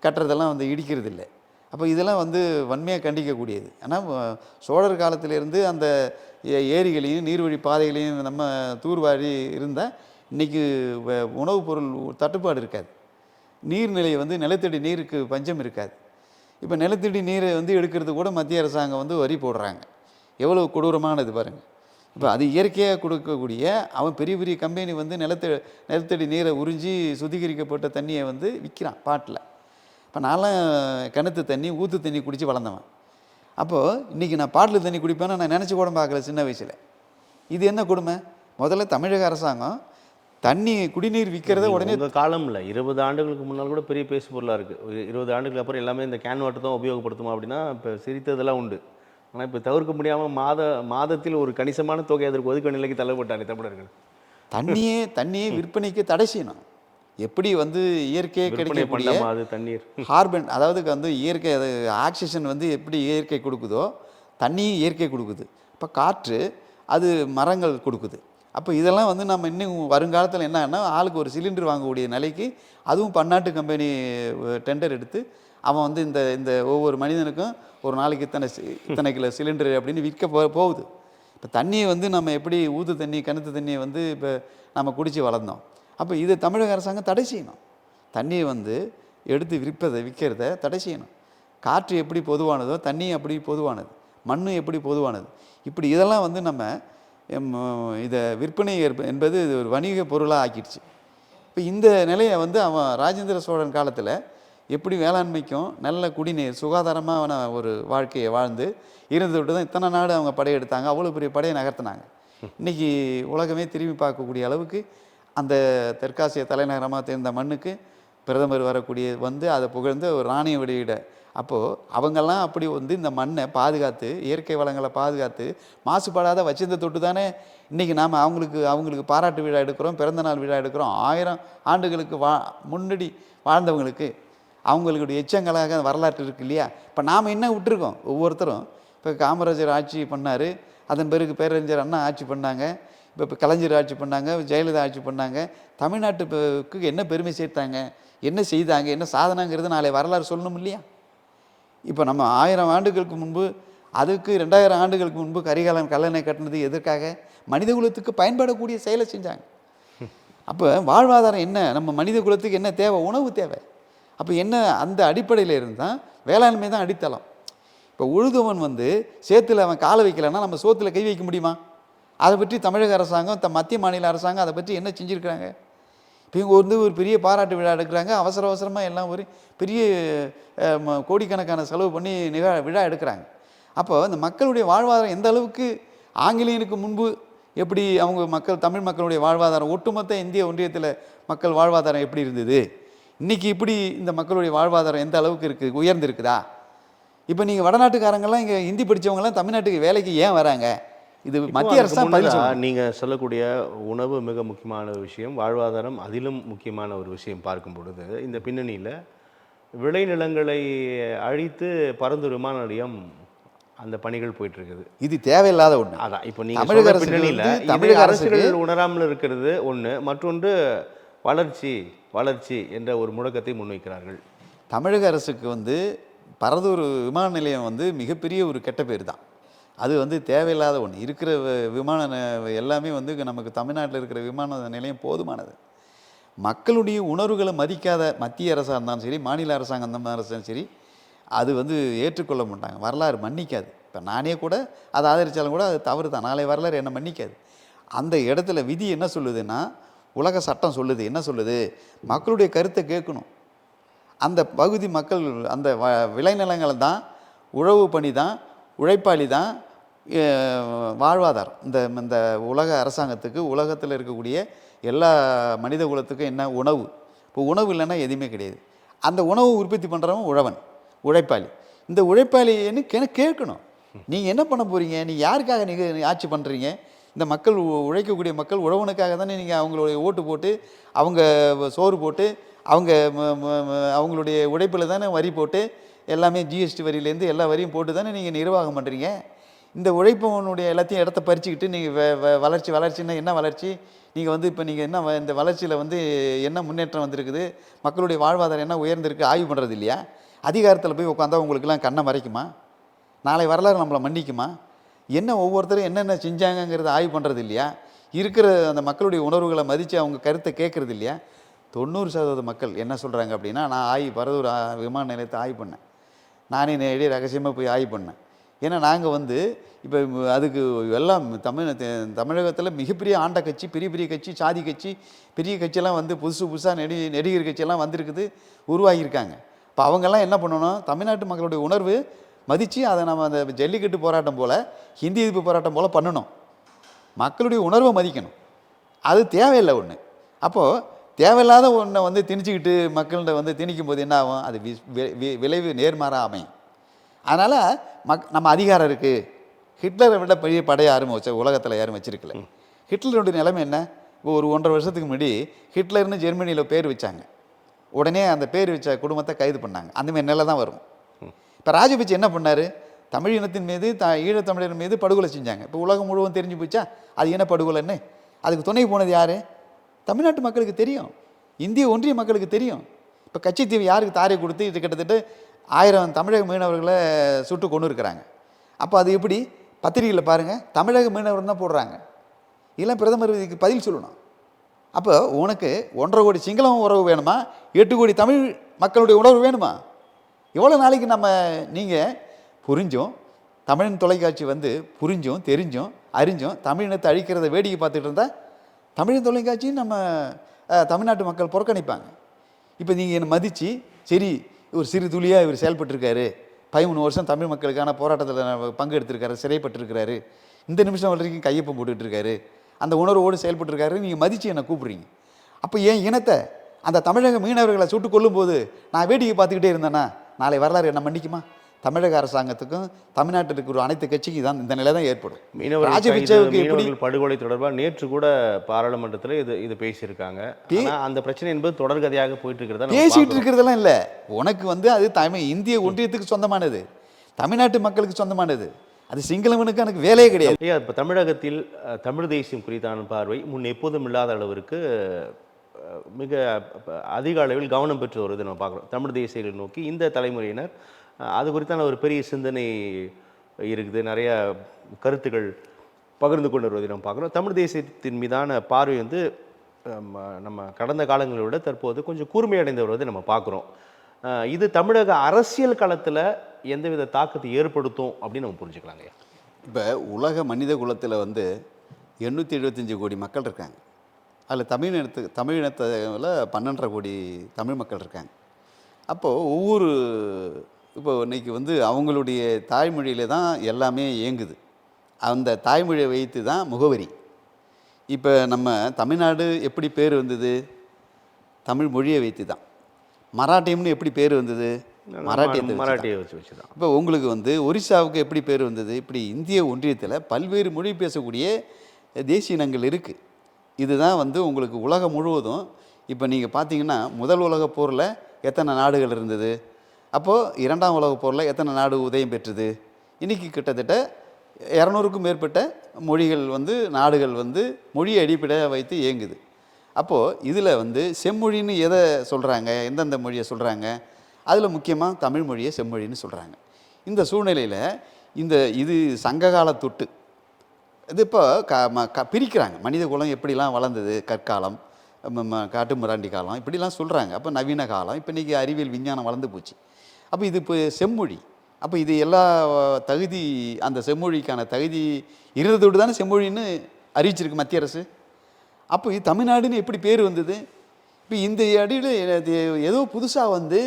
S2: கட்டுறதெல்லாம் வந்து இடிக்கிறதில்லை. அப்போ இதெல்லாம் வந்து வன்மையாக கண்டிக்கக்கூடியது. ஆனால் சோழர் காலத்திலேருந்து அந்த ஏரிகளையும் நீர்வழி பாதைகளையும் நம்ம தூர்வாரி இருந்தால் இன்றைக்கி உணவுப் பொருள் தட்டுப்பாடு இருக்காது, நீர்நிலை வந்து நிலத்தடி நீருக்கு பஞ்சம் இருக்காது. இப்போ நிலத்தடி நீரை வந்து எடுக்கிறது கூட மத்திய அரசாங்கம் வந்து வரி போடுறாங்க. எவ்வளோ கொடூரமானது பாருங்கள். இப்போ அது இயற்கையாக கொடுக்கக்கூடிய அவன் பெரிய பெரிய கம்பெனி வந்து நிலத்தடி நீரை உறிஞ்சி சுத்திகரிக்கப்பட்ட தண்ணியை வந்து விற்கிறான் பாட்டில். இப்போ நான்லாம் கிணத்து தண்ணி ஊற்று தண்ணி குடித்து வளர்ந்தவன். அப்போது இன்றைக்கி நான் பாட்டில் தண்ணி குடிப்பேன்னு நான் நினச்சி கூட பார்க்கல சின்ன வயசில். இது என்ன கொடுமை? முதல்ல தமிழக அரசாங்கம் தண்ணி குடிநீர் விற்கிறத உடனே
S1: காலம் இல்லை, 20 ஆண்டுகளுக்கு முன்னால் கூட பெரிய பேசு பொருளாக இருக்குது. 20 ஆண்டுகளுக்கு அப்புறம் எல்லாமே இந்த கேன் வாட்டர் தான் உபயோகப்படுத்துமா அப்படின்னா இப்போ சிரித்ததெல்லாம் உண்டு. ஆனால் இப்போ தவிர்க்க முடியாமல் மாதத்தில் ஒரு கணிசமான தொகை அதற்கு ஒதுக்க நிலைக்கு தள்ளப்பட்டாங்க தமிழர்கள்.
S2: தண்ணியே விற்பனைக்கு தடை செய்யணும். எப்படி வந்து இயற்கையை கிடைக்கக்கூடிய
S1: தண்ணீர்
S2: கார்பன், அதாவது வந்து இயற்கை ஆக்சிஜன் வந்து எப்படி இயற்கை கொடுக்குதோ தண்ணியும் இயற்கை கொடுக்குது. இப்போ காற்று அது மரங்கள் கொடுக்குது. அப்போ இதெல்லாம் வந்து நம்ம இன்னும் வருங்காலத்தில் என்னன்னா ஆளுக்கு ஒரு சிலிண்டர் வாங்கக்கூடிய நிலைக்கு, அதுவும் பன்னாட்டு கம்பெனி டெண்டர் எடுத்து அவன் வந்து இந்த ஒவ்வொரு மனிதனுக்கும் ஒரு நாளைக்கு இத்தனை கிலோ சிலிண்டர் அப்படின்னு விற்க போகுது. இப்போ தண்ணியை வந்து நம்ம எப்படி ஊற்று தண்ணி கிணத்து தண்ணியை வந்து இப்போ நம்ம குடித்து வளர்ந்தோம். அப்போ இதை தமிழக அரசாங்கம் தடை செய்யணும். தண்ணியை வந்து எடுத்து விற்கிறத தடை செய்யணும். காற்று எப்படி பொதுவானதோ தண்ணி அப்படி பொதுவானது, மண் எப்படி பொதுவானது. இப்படி இதெல்லாம் வந்து நம்ம இதை விற்பனை என்பது ஒரு வணிக பொருளாக ஆக்கிடுச்சு. இப்போ இந்த நிலையை வந்து அவன் ராஜேந்திர சோழன் காலத்தில் எப்படி வேளாண்மைக்கும் நல்ல குடிநீர் சுகாதாரமான ஒரு வாழ்க்கையை வாழ்ந்து இருந்து விட்டு தான் இத்தனை நாடு அவங்க படையெடுத்தாங்க, அவ்வளோ பெரிய படையை நகர்த்தினாங்க. இன்றைக்கி உலகமே திரும்பி பார்க்கக்கூடிய அளவுக்கு அந்த தெற்காசிய தலைநகரமாக தேர்ந்த மண்ணுக்கு பிரதமர் வரக்கூடிய வந்து அதை புகழ்ந்து ஒரு நாணயம் வெளியிட, அப்போது அவங்கெல்லாம் அப்படி வந்து இந்த மண்ணை பாதுகாத்து இயற்கை வளங்களை பாதுகாத்து மாசுபடாத வச்சிருந்த தொட்டு தானே இன்றைக்கி நாம் அவங்களுக்கு பாராட்டு விழா எடுக்கிறோம், பிறந்தநாள் விழா எடுக்கிறோம். 1000 ஆண்டுகளுக்கு முன்னாடி வாழ்ந்தவங்களுக்கு அவங்களுடைய எச்சங்களாக வரலாற்று இருக்குது இல்லையா? இப்போ நாம் என்ன விட்டுருக்கோம்? ஒவ்வொருத்தரும் இப்போ காமராஜர் ஆட்சி பண்ணார், அதன் பிறகு பேரறிஞர் அண்ணா ஆட்சி பண்ணாங்க, இப்போ கலைஞர் ஆட்சி பண்ணாங்க, ஜெயலலிதா ஆட்சி பண்ணாங்க. தமிழ்நாட்டுக்கு என்ன பெருமை சேர்த்தாங்க, என்ன செய்தாங்க, என்ன சாதனைங்கிறது நாளை வரலாறு சொல்லணும் இல்லையா? இப்போ நம்ம 1000 ஆண்டுகளுக்கு முன்பு, அதுக்கு 2000 ஆண்டுகளுக்கு முன்பு கல்லணை கட்டினது எதற்காக? மனித குலத்துக்கு பயன்படக்கூடிய செயலை செஞ்சாங்க. அப்போ வாழ்வாதாரம் என்ன, நம்ம மனித குலத்துக்கு என்ன தேவை? உணவு தேவை. அப்போ என்ன, அந்த அடிப்படையில் இருந்தால் வேளாண்மை தான் அடித்தளம். இப்போ உழுதவன் சேத்துல அவன் காலை வைக்கலைன்னா நம்ம சோத்தில் கை வைக்க முடியுமா? அதை பற்றி தமிழக அரசாங்கம், மத்திய மாநில அரசாங்கம் அதை பற்றி என்ன செஞ்சுருக்கிறாங்க? இப்போ இவங்க ஒரு பெரிய பாராட்டு விழா எடுக்கிறாங்க, அவசரமாக எல்லாம் ஒரு பெரிய கோடிக்கணக்கான செலவு பண்ணி விழா எடுக்கிறாங்க. அப்போ இந்த மக்களுடைய வாழ்வாதாரம் எந்த அளவுக்கு ஆங்கிலேயனுக்கு முன்பு எப்படி அவங்க தமிழ் மக்களுடைய வாழ்வாதாரம், ஒட்டுமொத்த இந்திய ஒன்றியத்தில் மக்கள் வாழ்வாதாரம் எப்படி இருந்தது, இன்றைக்கி இப்படி இந்த மக்களுடைய வாழ்வாதாரம் எந்த அளவுக்கு இருக்குது, உயர்ந்திருக்குதா? இப்போ நீங்கள் வடநாட்டுக்காரங்கெல்லாம் இங்கே ஹிந்தி படித்தவங்கலாம் தமிழ்நாட்டுக்கு வேலைக்கு ஏன் வராங்க? இது மத்திய அரசு தான் பதில் சொல்லணும்.
S1: நீங்கள் சொல்லக்கூடிய உணவு மிக முக்கியமான ஒரு விஷயம், வாழ்வாதாரம் அதிலும் முக்கியமான ஒரு விஷயம் பார்க்கும் பொழுது, இந்த பின்னணியில் விளைநிலங்களை அழித்து பரந்தூர் விமான நிலையம் அந்த பணிகள் போயிட்டு இருக்குது.
S2: இது தேவையில்லாத ஒன்று.
S1: அதான் இப்போ நீங்கள் பின்னணியில் தமிழக அரசுகள் உணராமல் இருக்கிறது ஒன்று, மற்றொன்று வளர்ச்சி என்ற ஒரு முழக்கத்தை முன்வைக்கிறார்கள்.
S2: தமிழக அரசுக்கு பரந்தூர் விமான நிலையம் மிகப்பெரிய ஒரு கெட்ட பேர் தான். அது தேவையில்லாத ஒன்று. இருக்கிற எல்லாமே நமக்கு தமிழ்நாட்டில் இருக்கிற விமான நிலையம் போதுமானது. மக்களுடைய உணர்வுகளை மதிக்காத மத்திய அரசாக இருந்தாலும் சரி, மாநில அரசாங்கம் இருந்தாலும் சரி, அது ஏற்றுக்கொள்ள மாட்டாங்க. வரலாறு மன்னிக்காது. இப்போ நானே கூட அதை ஆதரித்தாலும் கூட அது தவறு தான். நாளை வரலாறு என்ன மன்னிக்காது. அந்த இடத்துல விதி என்ன சொல்லுதுன்னா, உலக சட்டம் சொல்லுது, என்ன சொல்லுது, மக்களுடைய கருத்தை கேட்கணும். அந்த பகுதி மக்கள் அந்த விளைநிலங்களை தான், உழவு பணி தான், உழைப்பாளி தான் வாழ்வாதாரம். இந்த உலக அரசாங்கத்துக்கு, உலகத்தில் இருக்கக்கூடிய எல்லா மனித குலத்துக்கும் என்ன உணவு. இப்போ உணவு இல்லைன்னா எதுவுமே கிடையாது. அந்த உணவு உற்பத்தி பண்ணுறவன் உழவன், உழைப்பாளி. இந்த உழைப்பாளின்னு கேட்கணும். நீங்கள் என்ன பண்ண போகிறீங்க, நீங்கள் யாருக்காக நீங்கள் ஆட்சி பண்ணுறீங்க? இந்த மக்கள், உழைக்கக்கூடிய மக்கள் உழவனுக்காக தானே நீங்கள் அவங்களுடைய ஓட்டு போட்டு, அவங்க சோறு போட்டு, அவங்களுடைய உழைப்பில் தானே வரி போட்டு, எல்லாமே ஜிஎஸ்டி வரியிலேருந்து எல்லா வரியும் போட்டு தானே நீங்கள் நிர்வாகம் பண்ணுறீங்க. இந்த உழைப்பவனுடைய எல்லாத்தையும் இடத்த பறிச்சுக்கிட்டு நீங்கள் வளர்ச்சின்னா என்ன வளர்ச்சி? நீங்கள் இப்போ நீங்கள் என்ன இந்த வளர்ச்சியில் என்ன முன்னேற்றம் வந்திருக்குது, மக்களுடைய வாழ்வாதாரம் என்ன உயர்ந்திருக்கு ஆய்வு பண்ணுறது இல்லையா? அதிகாரத்தில் போய் உட்காந்தா உங்களுக்கெல்லாம் கண்ணை மறைக்குமா? நாளை வரலாறு நம்மளை மன்னிக்குமா? என்ன ஒவ்வொருத்தரும் என்னென்ன செஞ்சாங்கங்கிறத ஆய்வு பண்ணுறது இல்லையா? இருக்கிற அந்த மக்களுடைய உணர்வுகளை மதித்து அவங்க கருத்தை கேட்குறது இல்லையா? 90% மக்கள் என்ன சொல்கிறாங்க அப்படின்னா, நான் பரதூர் விமான நிலையத்தை ஆய்வு பண்ணேன். நானே நேரடி ரகசியமாக போய் ஆய்வு பண்ணேன். ஏன்னா நாங்கள் இப்போ அதுக்கு எல்லாம் தமிழகத்தில் மிகப்பெரிய ஆண்ட கட்சி, பெரிய கட்சி, சாதி கட்சி, பெரிய கட்சியெல்லாம் புதுசாக நடிகர் கட்சியெல்லாம் வந்திருக்குது, உருவாகியிருக்காங்க. இப்போ அவங்கெல்லாம் என்ன பண்ணணும், தமிழ்நாட்டு மக்களுடைய உணர்வு மதித்து அதை நம்ம அந்த ஜல்லிக்கட்டு போராட்டம் போல், ஹிந்தி எதிர்ப்பு போராட்டம் போல் பண்ணணும். மக்களுடைய உணர்வை மதிக்கணும். அது தேவையில்லை ஒன்று. அப்போது தேவையில்லாத ஒன்றை திணிச்சிக்கிட்டு மக்கள்கிட்ட திணிக்கும் போது என்ன ஆகும், அது விளைவு நேர்மாறாக அமையும். அதனால் நம்ம அதிகாரம் இருக்குது. ஹிட்லரை விட பெரிய படையை யாரும் உலகத்தில் யாரும் வச்சிருக்கல. ஹிட்லருடைய நிலைமை என்ன? இப்போ ஒரு 1.5 வருஷத்துக்கு முன்னாடி ஹிட்லர்னு ஜெர்மனியில் பேர் வச்சாங்க. உடனே அந்த பேர் வச்ச குடும்பத்தை கைது பண்ணாங்க. அந்தமாதிரி நிலை தான் வரும். இப்போ ராஜபக்சே என்ன பண்ணார், தமிழ் இனத்தின் மீது ஈழத்தமிழர் மீது படுகொலை செஞ்சாங்க. இப்போ உலகம் முழுவதும் தெரிஞ்சு போச்சா அது என்ன படுகொலைன்னு? அதுக்கு துணை போனது யார்? தமிழ்நாட்டு மக்களுக்கு தெரியும், இந்திய ஒன்றிய மக்களுக்கு தெரியும். இப்போ கட்சித்தீவு யாருக்கு தாரை கொடுத்து இது கிட்டத்தட்ட 1000 தமிழக மீனவர்களை சுட்டு கொண்டு இருக்கிறாங்க. அப்போ அது எப்படி? பத்திரிகையில் பாருங்கள், தமிழக மீனவர் தான் போடுறாங்க. இல்லை பிரதமர் இதுக்கு பதில் சொல்லணும். அப்போ உனக்கு 1.5 கோடி சிங்களம் உறவு வேணுமா, 8 கோடி தமிழ் மக்களுடைய உணர்வு வேணுமா? எவ்வளோ நாளைக்கு நீங்கள் புரிஞ்சும் தமிழின் தொலைக்காட்சி புரிஞ்சும் தெரிஞ்சும் அறிஞ்சும் தமிழினத்தை அழிக்கிறத வேடிக்கை பார்த்துட்டு இருந்தால் தமிழின் தொலைக்காட்சியும் நம்ம தமிழ்நாட்டு மக்கள் புறக்கணிப்பாங்க. இப்போ நீங்கள் என்னை மதித்து, சரி ஒரு சிறு துளியாக இவர் செயல்பட்டுருக்காரு, 13 வருஷம் தமிழ் மக்களுக்கான போராட்டத்தில் பங்கெடுத்திருக்காரு, சிறைப்பட்டிருக்கிறாரு, இந்த நிமிஷம் வரைக்கும் கையொப்பம் போட்டுட்ருக்காரு, அந்த உணர்வோடு செயல்பட்டுருக்காரு, நீங்கள் மதித்து என்னை கூப்பிட்றீங்க. அப்போ என் இனத்தை, அந்த தமிழக மீனவர்களை சுட்டு கொல்லும்போது நான் வேடிக்கை பார்த்துக்கிட்டே இருந்தேன்னா நாளை வரலாறு என்ன மன்னிக்குமா? தமிழக அரசாங்கத்துக்கும் தமிழ்நாட்டில் இருக்கிற அனைத்து கட்சிக்கும் தான் இந்த நிலை தான் ஏற்படும்.
S1: மீனவர்கள் படுகொலை தொடர்பாக நேற்று கூட பாராளுமன்றத்தில் இது பேசியிருக்காங்க. அந்த பிரச்சனை என்பது தொடர்கதையாக போயிட்டு இருக்கிறதா
S2: பேசிட்டு இருக்கிறதெல்லாம் இல்லை. உனக்கு அது இந்திய ஒன்றியத்துக்கு சொந்தமானது, தமிழ்நாட்டு மக்களுக்கு சொந்தமானது. அது சிங்களவனுக்கு எனக்கு வேலையே கிடையாது.
S1: ஐயா, இப்போ தமிழகத்தில் தமிழ் தேசியம் குறித்தான பார்வை முன் எப்போதும் இல்லாத அளவிற்கு மிக அதிக அளவில் கவனம் பெற்று வருவதை நம்ம பார்க்குறோம். தமிழ் தேசியங்களை நோக்கி இந்த தலைமுறையினர் அது குறித்தான ஒரு பெரிய சிந்தனை இருக்குது. நிறைய கருத்துக்கள் பகிர்ந்து கொண்டு வருவதை நம்ம பார்க்குறோம். தமிழ் தேசியத்தின் மீதான பார்வை வந்து நம்ம கடந்த காலங்களை விட தற்போது கொஞ்சம் கூர்மையடைந்து வருவதை நம்ம பார்க்குறோம். இது தமிழக அரசியல் களத்தில் எந்தவித தாக்கத்தை ஏற்படுத்தும் அப்படின்னு நம்ம புரிஞ்சுக்கலாங்க.
S2: இப்போ உலக மனித குலத்தில் வந்து 875 கோடி மக்கள் இருக்காங்க. அதில் தமிழினத்தில் 12.5 கோடி தமிழ் மக்கள் இருக்காங்க. அப்போது ஒவ்வொரு இப்போ இன்றைக்கி வந்து அவங்களுடைய தாய்மொழியில தான் எல்லாமே இயங்குது. அந்த தாய்மொழியை வைத்து தான் முகவரி. இப்போ நம்ம தமிழ்நாடு எப்படி பேர் வந்தது? தமிழ் மொழியை வைத்து தான். மராட்டியம்னு எப்படி பேர் வந்தது?
S1: மராட்டியை வச்சு தான்.
S2: இப்போ உங்களுக்கு வந்து ஒரிசாவுக்கு எப்படி பேர் வந்தது? இப்படி இந்திய ஒன்றியத்தில் பல்வேறு மொழி பேசக்கூடிய தேசிய இனங்கள் இருக்குது. இதுதான் வந்து உங்களுக்கு உலகம் முழுவதும். இப்போ நீங்கள் பார்த்தீங்கன்னா முதல் உலகப் போரில் எத்தனை நாடுகள் இருந்தது? அப்போது 2ஆம் உலகப் போரில் எத்தனை நாடு உதயம் பெற்றது? இன்றைக்கி கிட்டத்தட்ட 200க்கும் மேற்பட்ட மொழிகள் வந்து நாடுகள் வந்து மொழியை அடிப்படையாக வைத்து இயங்குது. அப்போது இதில் வந்து செம்மொழின்னு எதை சொல்கிறாங்க? எந்தெந்த மொழியை சொல்கிறாங்க? அதில் முக்கியமாக தமிழ் மொழியை செம்மொழின்னு சொல்கிறாங்க. இந்த சூழ்நிலையில் இது சங்ககால தொட்டு இது இப்போ பிரிக்கிறாங்க. மனித குலம் எப்படிலாம் வளர்ந்தது? கற்காலம், காட்டு மிராண்டி காலம், இப்படிலாம் சொல்கிறாங்க. அப்போ நவீன காலம், இப்போ இன்றைக்கி அறிவியல் விஞ்ஞானம் வளர்ந்து போச்சு. அப்போ இது இப்போ செம்மொழி. அப்போ இது எல்லா தகுதி, அந்த செம்மொழிக்கான தகுதி இருந்ததோடு தானே செம்மொழின்னு அறிவிச்சிருக்கு மத்திய அரசு. அப்போ இது தமிழ்நாடுன்னு எப்படி பேர் வந்தது? இப்போ இந்த அடியில் ஏதோ புதுசாக வந்து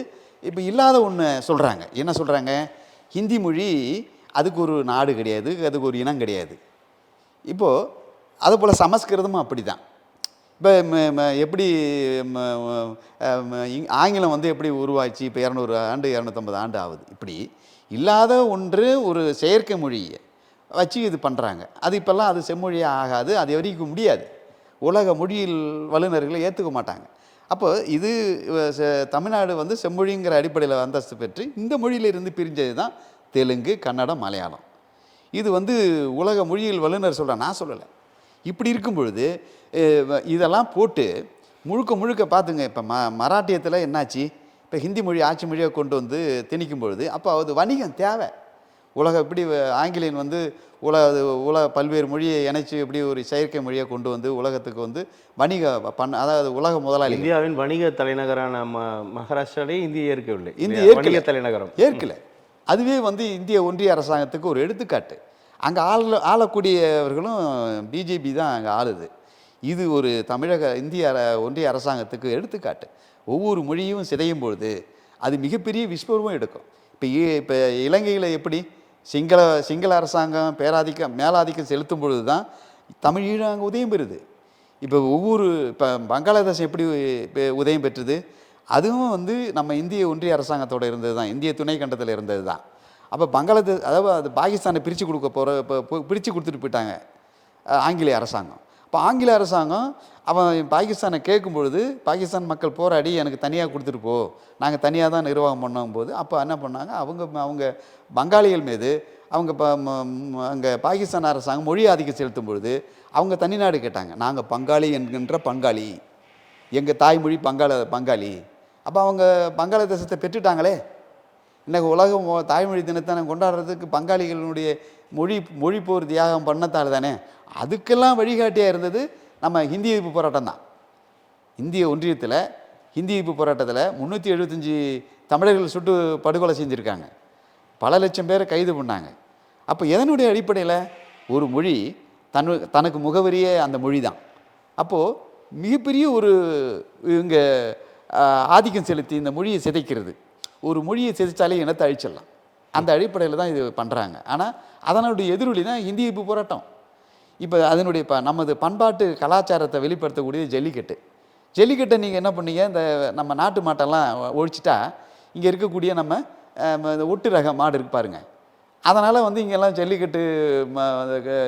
S2: இப்போ இல்லாத ஒன்று சொல்கிறாங்க. என்ன சொல்கிறாங்க? ஹிந்தி மொழி அதுக்கு ஒரு நாடு கிடையாது, அதுக்கு ஒரு இனம் கிடையாது. இப்போது அது போல் சமஸ்கிருதமும் அப்படி தான். இப்போ எப்படி ஆங்கிலம் வந்து எப்படி உருவாச்சு? இப்போ 200 ஆண்டு 250 ஆண்டு ஆகுது. இப்படி இல்லாத ஒன்று ஒரு செயற்கை மொழியை வச்சு இது பண்ணுறாங்க. அது இப்போல்லாம் அது செம்மொழியாக ஆகாது, அது எவரிக்க முடியாது. உலக மொழியில் வல்லுநர்களை ஏற்றுக்க மாட்டாங்க. அப்போ இது தமிழ்நாடு வந்து செம்மொழிங்கிற அடிப்படையில் அந்தஸ்து பெற்று இந்த மொழியிலிருந்து பிரிஞ்சது தான் தெலுங்கு, கன்னடம், மலையாளம். இது வந்து உலக மொழியில் வல்லுநர் சொல்கிறேன், நான் சொல்லலை. இப்படி இருக்கும் பொழுது இதெல்லாம் போட்டு முழுக்க பார்த்துங்க. இப்போ மராட்டியத்தில் என்னாச்சு? இப்போ ஹிந்தி மொழி ஆட்சி மொழியாக கொண்டு வந்து திணிக்கும் பொழுது அப்போ அது வணிகம் தேவை. இப்படி ஆங்கிலேயன் வந்து உலக பல்வேறு மொழியை இணைச்சி எப்படி ஒரு செயற்கை மொழியை கொண்டு வந்து உலகத்துக்கு வந்து வணிக அதாவது உலக முதலாளி.
S1: இந்தியாவின் வணிக தலைநகரான மகாராஷ்டிராலே இந்திய ஏற்கவில்லை.
S2: இந்திய
S1: தலைநகரம்
S2: ஏற்கலை. அதுவே வந்து இந்திய ஒன்றிய அரசாங்கத்துக்கு ஒரு எடுத்துக்காட்டு. அங்கே ஆளக்கூடியவர்களும் பிஜேபி தான் அங்கே ஆளுது. இது ஒரு இந்திய ஒன்றிய அரசாங்கத்துக்கு எடுத்துக்காட்டு. ஒவ்வொரு மொழியும் சிதையும் பொழுது அது மிகப்பெரிய விஸ்வரூபம் எடுக்கும். இப்போ இலங்கையில் எப்படி சிங்கள அரசாங்கம் மேலாதிக்கம் செலுத்தும் பொழுது தான் தமிழீழம் அங்கே உதயம் பெறுது. இப்போ பங்களாதேஷ் எப்படி உதயம் பெற்றது? அதுவும் வந்து நம்ம இந்திய ஒன்றிய அரசாங்கத்தோடு இருந்தது தான், இந்திய துணை கண்டத்தில் இருந்தது தான். அப்போ பங்களாதேஷ் அது பாகிஸ்தானை பிரித்து கொடுத்துட்டு போயிட்டாங்க ஆங்கிலேய அரசாங்கம். இப்போ ஆங்கில அரசாங்கம் அவன் பாகிஸ்தானை கேட்கும் பொழுது பாகிஸ்தான் மக்கள் போராடி எனக்கு தனியாக கொடுத்துட்டு போ, நாங்கள் தனியாக தான் நிர்வாகம் பண்ணும்போது அப்போ என்ன பண்ணாங்க? அவங்க பங்காளிகள் மீது அங்கே பாகிஸ்தான் அரசாங்கம் மொழி ஆதிக்கம் செலுத்தும் பொழுது அவங்க தனிநாடு கேட்டாங்க. நாங்கள் பங்காளி என்கின்ற பங்காளி, எங்கள் தாய்மொழி பங்காளி. அப்போ அவங்க பங்களாதேசத்தை பெற்றுட்டாங்களே. இன்றைக்கு உலகம் தாய்மொழி தினத்தை கொண்டாடுறதுக்கு பங்காளிகளுடைய மொழி போர் தியாகம் பண்ணத்தால் தானே. அதுக்கெல்லாம் வழிகாட்டியாக இருந்தது நம்ம ஹிந்தி எதிர்ப்பு போராட்டம் தான். இந்திய ஒன்றியத்தில் ஹிந்தி எதிர்ப்பு போராட்டத்தில் 375 தமிழர்கள் சுட்டு படுகொலை செஞ்சுருக்காங்க. பல லட்சம் பேரை கைது பண்ணாங்க. அப்போ எதனுடைய அடிப்படையில்? ஒரு மொழி தனக்கு முகவரியே அந்த மொழி தான். அப்போது மிகப்பெரிய ஒரு இங்கே ஆதிக்கம் செலுத்தி இந்த மொழியை சிதைக்கிறது. ஒரு மொழியை சிதைச்சாலே இனத்தை அழிச்சிடலாம். அந்த அடிப்படையில் தான் இது பண்ணுறாங்க. ஆனால் அதனுடைய எதிரொலி தான் ஹிந்தி எதிர்ப்பு போராட்டம். இப்போ அதனுடைய நமது பண்பாட்டு கலாச்சாரத்தை வெளிப்படுத்தக்கூடிய ஜல்லிக்கட்டை நீங்கள் என்ன பண்ணீங்க? இந்த நம்ம நாட்டு மாட்டெல்லாம் ஒழிச்சிட்டா இங்கே இருக்கக்கூடிய நம்ம ஒட்டு ரக மாடு இருக்கு பாருங்க, அதனால் வந்து இங்கெல்லாம் ஜல்லிக்கட்டு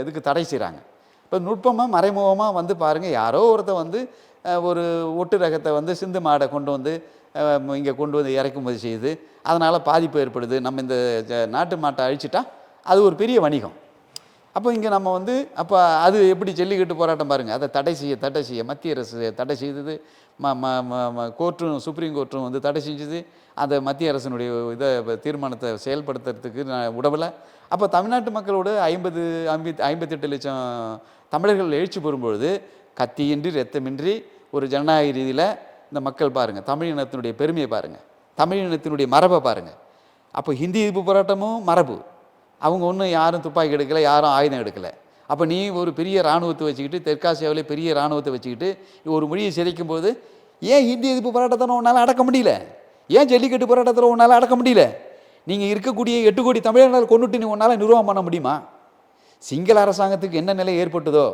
S2: இதுக்கு தடை செய்கிறாங்க. இப்போ நுட்பமாக மறைமுகமாக வந்து பாருங்கள், யாரோ ஒருத்தர் வந்து ஒரு ஒட்டு ரகத்தை வந்து சிந்து மாடை கொண்டு வந்து இங்கே கொண்டு வந்து இறக்குமதி செய்யுது, அதனால் பாதிப்பு ஏற்படுது. நம்ம இந்த நாட்டு மாட்டை அழிச்சிட்டா அது ஒரு பெரிய வணிகம். அப்போ இங்கே நம்ம வந்து அப்போ அது எப்படி ஜல்லிக்கட்டு போராட்டம் பாருங்கள், அதை தடை செய்ய மத்திய அரசு தடை செய்தது. கோர்ட்டும் சுப்ரீம் கோர்ட்டும் வந்து தடை செஞ்சது. அந்த மத்திய அரசினுடைய தீர்மானத்தை செயல்படுத்துறதுக்கு நான் உடவில். அப்போ தமிழ்நாட்டு மக்களோட 58 லட்சம் தமிழர்கள் எழுச்சி பெறும்பொழுது கத்தியின்றி ரத்தமின்றி ஒரு ஜனநாயக ரீதியில் இந்த மக்கள் பாருங்கள், தமிழ் இனத்தினுடைய பெருமையை பாருங்கள், தமிழ் இனத்தினுடைய மரபை பாருங்கள். அப்போ ஹிந்தி எதிர்ப்பு போராட்டமும் மரபு. அவங்க ஒன்றும் யாரும் துப்பாக்கி எடுக்கலை, யாரும் ஆயுதம் எடுக்கலை. அப்போ நீ ஒரு பெரிய இராணுவத்தை வச்சுக்கிட்டு, தெற்காசியாவிலே பெரிய இராணுவத்தை வச்சுக்கிட்டு ஒரு மொழியை சிதைக்கும் போது ஏன் ஹிந்தி எதிர்ப்பு போராட்டத்தை உன்னால் அடக்க முடியல? ஏன் ஜல்லிக்கட்டு போராட்டத்தில் உன்னால் அடக்க முடியல? நீங்கள் இருக்கக்கூடிய 8 கோடி தமிழர்கள் கொண்டுட்டு நீ உன்னால் நிர்வாகம் பண்ண முடியுமா? சிங்கள அரசாங்கத்துக்கு என்ன நிலை ஏற்பட்டதோ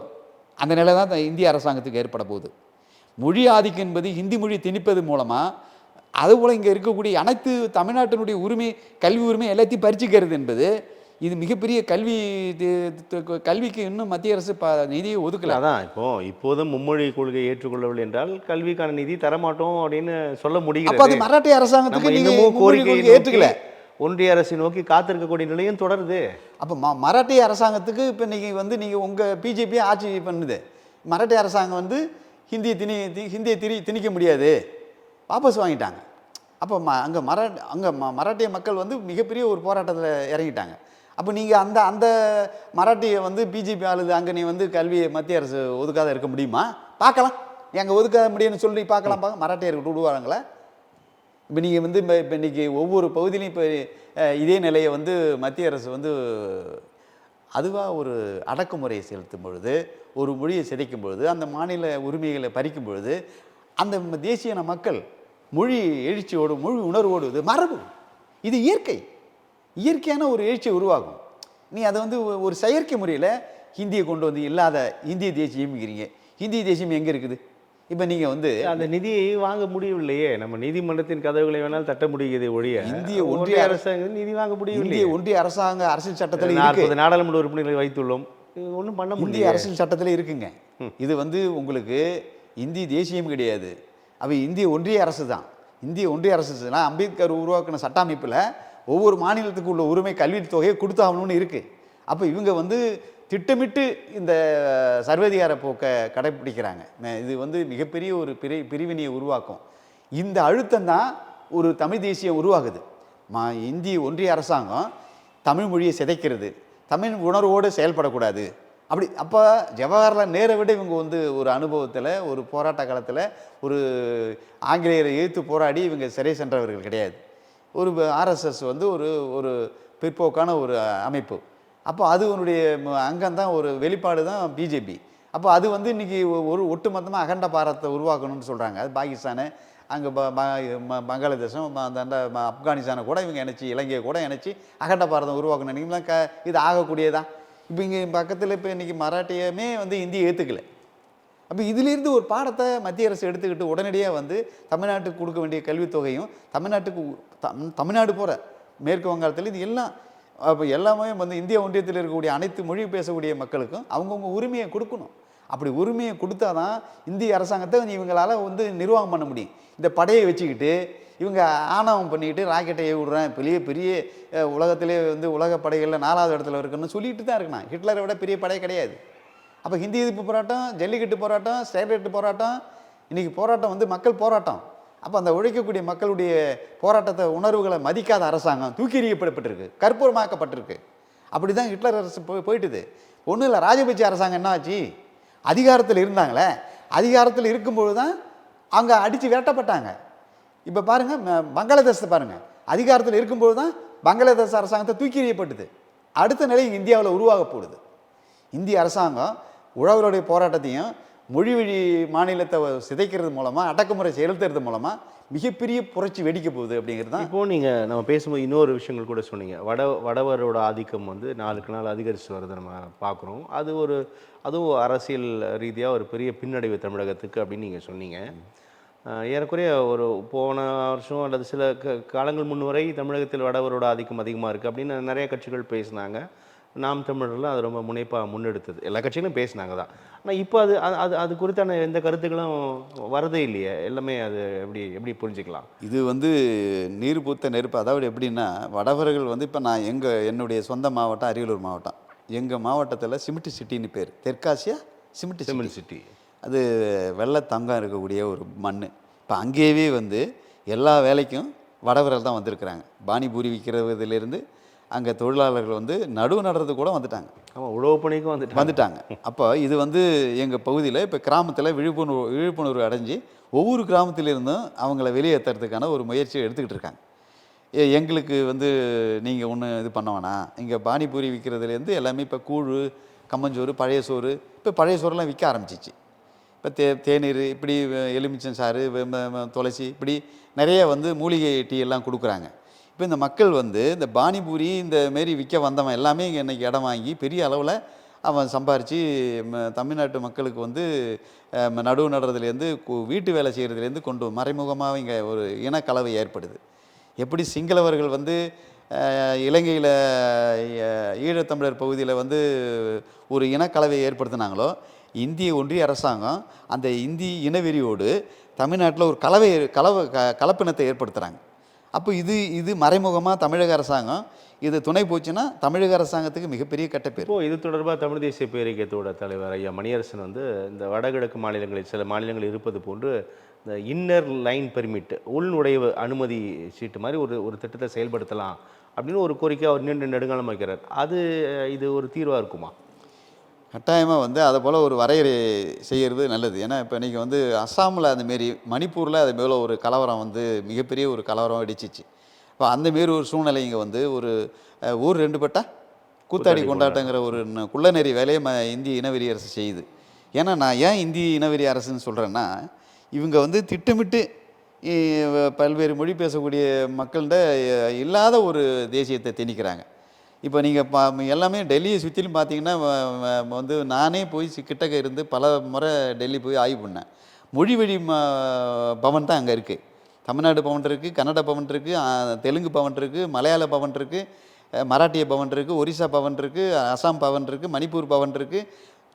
S2: அந்த நிலை தான் இந்திய அரசாங்கத்துக்கு ஏற்பட போகுது. மொழி ஆதிக்கம் என்பது ஹிந்தி மொழி திணிப்பது மூலமாக, அதுபோல் இங்கே இருக்கக்கூடிய அனைத்து தமிழ்நாட்டினுடைய உரிமை, கல்வி உரிமை எல்லாத்தையும் பறிச்சுக்கிறது என்பது இது மிகப்பெரிய கல்விக்கு இன்னும் மத்திய அரசு நிதியை ஒதுக்கல.
S1: அதான் இப்போதும் மும்மொழி கொள்கையை ஏற்றுக்கொள்ளவில்லை என்றால் கல்விக்கான நிதி தரமாட்டோம் அப்படின்னு சொல்ல முடிகிறது.
S2: அப்போ அது மராட்டிய அரசாங்கத்துக்கு இன்னமும் கோரிக்கை ஏற்றுக்கல,
S1: ஒன்றிய அரசை நோக்கி காத்திருக்கக்கூடிய நிலையும் தொடருது.
S2: அப்போ மராட்டிய அரசாங்கத்துக்கு இப்போ நீங்கள் உங்கள் பிஜேபியை ஆட்சி பண்ணுது, மராட்டிய அரசாங்கம் வந்து ஹிந்தியை திணிக்க முடியாது, வாபஸ் வாங்கிட்டாங்க. அப்போ அங்கே மராட்டிய மக்கள் வந்து மிகப்பெரிய ஒரு போராட்டத்தில் இறங்கிட்டாங்க. அப்போ நீங்கள் அந்த மராட்டியை வந்து பிஜேபி ஆளுது, அங்கே நீ வந்து கல்வியை மத்திய அரசு ஒதுக்காத இருக்க முடியுமா? பார்க்கலாம், எங்கே ஒதுக்காத முடியும்னு சொல்லி பார்க்கலாம். மராட்டியர்கள் விடுவாங்களா? இப்போ நீங்கள் வந்து இப்போ இன்றைக்கி ஒவ்வொரு பகுதியிலையும் இப்போ இதே நிலையை வந்து மத்திய அரசு வந்து அதுவாக ஒரு அடக்குமுறையை செலுத்தும் பொழுது, ஒரு மொழியை சிதைக்கும் பொழுது, அந்த மாநில உரிமைகளை பறிக்கும் பொழுது, அந்த தேசிய மக்கள் மொழி எழுச்சியோடு, மொழி உணர்வோடு, இது மரபு, இது இயற்கையான ஒரு எழுச்சியை உருவாகும். நீ அதை வந்து ஒரு செயற்கை முறையில் ஹிந்தியை கொண்டு வந்து இல்லாத இந்திய தேசியம்ங்கிறீங்க. இந்திய தேசியம் எங்கே இருக்குது? இப்போ நீங்கள் வந்து
S1: அந்த நிதியை வாங்க முடியவில்லையே. நம்ம நீதிமன்றத்தின் கதவுகளை வேணாலும் தட்ட முடியுது ஒழிய
S2: இந்திய ஒன்றிய
S1: அரசாங்கம் நிதி வாங்க முடியவில்லை.
S2: இந்திய ஒன்றிய அரசாங்க அரசியல் சட்டத்தில்
S1: 40 நாடாளுமன்ற உறுப்பினர்களை வைத்துள்ளோம், ஒன்றும் பண்ண முடியும்.
S2: இந்திய அரசியல் சட்டத்தில் இருக்குங்க. இது வந்து உங்களுக்கு இந்திய தேசியம் கிடையாது, அவை இந்திய ஒன்றிய அரசு தான். இந்திய ஒன்றிய அரசுனா அம்பேத்கர் உருவாக்கின சட்ட அமைப்பில் ஒவ்வொரு மாநிலத்துக்கு உள்ள உரிமை கல்வி தொகையை கொடுத்தாகணும்னு இருக்குது. அப்போ இவங்க வந்து திட்டமிட்டு இந்த சர்வதிகார போக்கை கடைப்பிடிக்கிறாங்க. இது வந்து மிகப்பெரிய ஒரு பிரிவினையை உருவாக்கும். இந்த அழுத்தம் தான் ஒரு தமிழ் தேசியம் உருவாகுது. இந்திய ஒன்றிய அரசாங்கம் தமிழ் மொழியை சிதைக்கிறது, தமிழ் உணர்வோடு செயல்படக்கூடாது. அப்போ ஜவஹர்லால் நேரை விட இவங்க வந்து ஒரு அனுபவத்தில், ஒரு போராட்ட காலத்தில் ஒரு ஆங்கிலேயரை எதிர்த்து போராடி இவங்க சிறை சென்றவர்கள் கிடையாது. ஒரு ஆர்எஸ்எஸ் வந்து ஒரு பிற்போக்கான ஒரு அமைப்பு. அப்போ அது உன்னுடைய அங்கம்தான், ஒரு வெளிப்பாடு தான் பிஜேபி. அப்போ அது வந்து இன்றைக்கி ஒரு ஒட்டுமொத்தமாக அகண்ட பாரத்தை உருவாக்கணும்னு சொல்கிறாங்க. அது பாகிஸ்தானு, அங்கே பங்களாதேசம், அந்த ஆப்கானிஸ்தானை கூட இவங்க இணைச்சி, இலங்கையை கூட இணைச்சி அகண்ட பாரதம் உருவாக்கணும். நீங்களாம் இது ஆகக்கூடியதான். இப்போ இங்கே பக்கத்தில் இப்போ இன்றைக்கி மராட்டியமே வந்து இந்தியை ஏற்றுக்கலை. அப்போ இதிலிருந்து ஒரு பாடத்தை மத்திய அரசு எடுத்துக்கிட்டு உடனடியாக வந்து தமிழ்நாட்டுக்கு கொடுக்க வேண்டிய கல்வித்தொகையும், தமிழ்நாடு போகிற மேற்கு வங்காளத்தில் இது எல்லாம் அப்போ எல்லாமே வந்து இந்திய ஒன்றியத்தில் இருக்கக்கூடிய அனைத்து மொழி பேசக்கூடிய மக்களுக்கும் அவங்கவுங்க உரிமையை கொடுக்கணும். அப்படி உரிமையை கொடுத்தா தான் இந்திய அரசாங்கத்தை இவங்களால் வந்து நிர்வாகம் பண்ண முடியும். இந்த படையை வச்சுக்கிட்டு இவங்க ஆணவம் பண்ணிக்கிட்டு ராக்கெட்டை விடுறேன், பெரிய உலகத்திலே வந்து உலக படைகளில் 4வது இடத்துல இருக்குன்னு சொல்லிட்டு தான் இருக்கணும். ஹிட்லரை விட பெரிய படை கிடையாது. அப்போ ஹிந்தி எதிர்ப்பு போராட்டம், ஜல்லிக்கட்டு போராட்டம், ஸ்டெர்லைட் போராட்டம், இன்றைக்கி போராட்டம் வந்து மக்கள் போராட்டம். அப்போ அந்த உழைக்கக்கூடிய மக்களுடைய போராட்டத்தை, உணர்வுகளை மதிக்காத அரசாங்கம் தூக்கி எறியப்பட்டிருக்கு, கற்பூரமாக்கப்பட்டிருக்கு. அப்படி தான் ஹிட்லர் அரசு போயிட்டுது. ஒன்றும் இல்லை, ராஜபக்சே அரசாங்கம் என்ன ஆச்சு? அதிகாரத்தில் இருந்தாங்களே, அதிகாரத்தில் இருக்கும்பொழுது தான் அவங்க அடித்து விரட்டப்பட்டாங்க. இப்போ பாருங்கள், பங்களாதேசத்தை பாருங்கள், அதிகாரத்தில் இருக்கும்போது தான் பங்களாதேஷ் அரசாங்கத்தை தூக்கி எறியப்பட்டது. அடுத்த நிலை இந்தியாவில் உருவாக போடுது. இந்திய அரசாங்கம் உழவருடைய போராட்டத்தையும் மொழி வழி மாநிலத்தை சிதைக்கிறது மூலமாக, அடக்குமுறை செலுத்துறது மூலமாக மிகப்பெரிய புரட்சி வெடிக்க போகுது அப்படிங்கிறது தான்.
S1: இப்போது நம்ம பேசும்போது இன்னொரு விஷயங்கள் கூட சொன்னீங்க. வடவரோட ஆதிக்கம் வந்து நாளுக்கு நாள் அதிகரித்து வருது நம்ம பார்க்குறோம். அதுவும் அரசியல் ரீதியாக ஒரு பெரிய பின்னடைவு தமிழகத்துக்கு அப்படின்னு நீங்கள் சொன்னீங்க. ஏறக்குறைய ஒரு போன வருஷம் அல்லது சில காலங்கள் முன் வரை தமிழகத்தில் வடவரோட ஆதிக்கம் அதிகமாக இருக்குது அப்படின்னு நிறைய கட்சிகள் பேசினாங்க. நாம் தமிழர்லாம் அது ரொம்ப முனைப்பாக முன்னெடுத்தது. எல்லா கட்சிகளும் பேசினாங்க தான். ஆனால் இப்போ அது அது அது அது குறித்தான எந்த கருத்துக்களும் வரதே இல்லையே. எல்லாமே அது எப்படி எப்படி புரிஞ்சுக்கலாம்?
S2: இது வந்து நீர் பூத்த நெருப்பு. அதாவது எப்படின்னா, வடவர்கள் வந்து இப்போ நான் என்னுடைய சொந்த மாவட்டம் அரியலூர் மாவட்டம். எங்கள் மாவட்டத்தில் சிமெண்ட் சிட்டின்னு பேர். தெற்காசியா சிமெண்ட்
S1: சிமெண்ட் சிட்டி.
S2: அது வெள்ளை தங்கம் இருக்கக்கூடிய ஒரு மண். இப்போ அங்கேயே வந்து எல்லா வேலைக்கும் வடவர்கள் தான் வந்திருக்கிறாங்க. பானிபூரி விற்கிறதுலேருந்து அங்கே தொழிலாளர்கள் வந்து நடுவு நடுறது கூட வந்துட்டாங்க.
S1: ஆமாம், உழவு பணிக்கும்
S2: வந்துட்டாங்க. அப்போ இது வந்து எங்கள் பகுதியில் இப்போ கிராமத்தில் விழிப்புணர்வு அடைஞ்சு ஒவ்வொரு கிராமத்திலிருந்தும் அவங்கள வெளியேற்றுறதுக்கான ஒரு முயற்சியை எடுத்துக்கிட்டு இருக்காங்க. எங்களுக்கு வந்து நீங்கள் ஒன்றும் இது பண்ண வேணாம், இங்கே பானிபூரி விற்கிறதுலேருந்து எல்லாமே இப்போ கூழ், கம்மஞ்சோறு, பழைய சோறு, இப்போ பழைய சோறுலாம் விற்க ஆரம்பிச்சிச்சு. இப்போ தேநீர், இப்படி எலுமிச்சம் சாறு, துளசி, இப்படி நிறைய வந்து மூலிகை டீ எல்லாம் கொடுக்குறாங்க. இப்போ இந்த மக்கள் வந்து இந்த பானிபூரி இந்த மாரி விற்க வந்தவன் எல்லாமே இங்கே இன்றைக்கி இடம் வாங்கி பெரிய அளவில் அவன் சம்பாரித்து தமிழ்நாட்டு மக்களுக்கு வந்து நடுவு நடுறதுலேருந்து வீட்டு வேலை செய்கிறதுலேருந்து கொண்டு மறைமுகமாக இங்கே ஒரு இனக்கலவை ஏற்படுது. எப்படி சிங்களவர்கள் வந்து இலங்கையில் ஈழத்தமிழர் பகுதியில் வந்து ஒரு இனக்கலவையை ஏற்படுத்தினாங்களோ, இந்திய ஒன்றிய அரசாங்கம் அந்த இந்தி இனவெறியோடு தமிழ்நாட்டில் ஒரு கலப்பினத்தை ஏற்படுத்துகிறாங்க. அப்போ இது மறைமுகமாக தமிழக அரசாங்கம் இது துணை போச்சுன்னா தமிழக அரசாங்கத்துக்கு மிகப்பெரிய கெட்டப்பேர்.
S1: இப்போது இது தொடர்பாக தமிழ் தேசிய பேரியக்கத்தோட தலைவர் ஐயா மணியரசன் வந்து இந்த வடகிழக்கு மாநிலங்களில் சில மாநிலங்கள் இருப்பது போன்று இந்த இன்னர் லைன் பெர்மிட், உள்நுழைவு அனுமதி சீட்டு மாதிரி ஒரு திட்டத்தை செயல்படுத்தலாம் அப்படின்னு ஒரு கோரிக்கை அவர் நீண்ட நெடுங்காலம் வைக்கிறார். இது ஒரு தீர்வாக இருக்குமா?
S2: கட்டாயமாக வந்து அதை போல் ஒரு வரையறை செய்கிறது நல்லது. ஏன்னா இப்போ இன்றைக்கி வந்து அஸ்ஸாமில் அந்தமாரி, மணிப்பூரில் அது மேலே ஒரு கலவரம் வந்து மிகப்பெரிய ஒரு கலவரம் அடிச்சிச்சு. இப்போ அந்தமாரி ஒரு சூழ்நிலை இங்கே வந்து ஒரு ஊர் 2 பட்டா கூத்தாடி கொண்டாட்டங்கிற ஒரு குள்ளநெறி வேலையை இந்திய இனவெறி அரசு செய்யுது. ஏன்னா நான் ஏன் இந்திய இனவெறி அரசுன்னு சொல்கிறேன்னா, இவங்க வந்து திட்டமிட்டு பல்வேறு மொழி பேசக்கூடிய மக்கள்கிட்ட இல்லாத ஒரு தேசியத்தை திணிக்கிறாங்க. இப்போ நீங்கள் எல்லாமே டெல்லியை சுற்றிலும் பார்த்தீங்கன்னா வந்து நானே போய் கிட்டக்க இருந்து பல முறை டெல்லி போய் ஆய்வு பண்ணேன். மொழி வழி பவன் தான் அங்கே இருக்குது. தமிழ்நாடு பவன் இருக்குது, கன்னட பவன் இருக்குது, தெலுங்கு பவன் இருக்குது, மலையாள பவன் இருக்குது, மராட்டிய பவன் இருக்குது, ஒரிசா பவன் இருக்குது, அசாம் பவன் இருக்குது, மணிப்பூர் பவன் இருக்குது,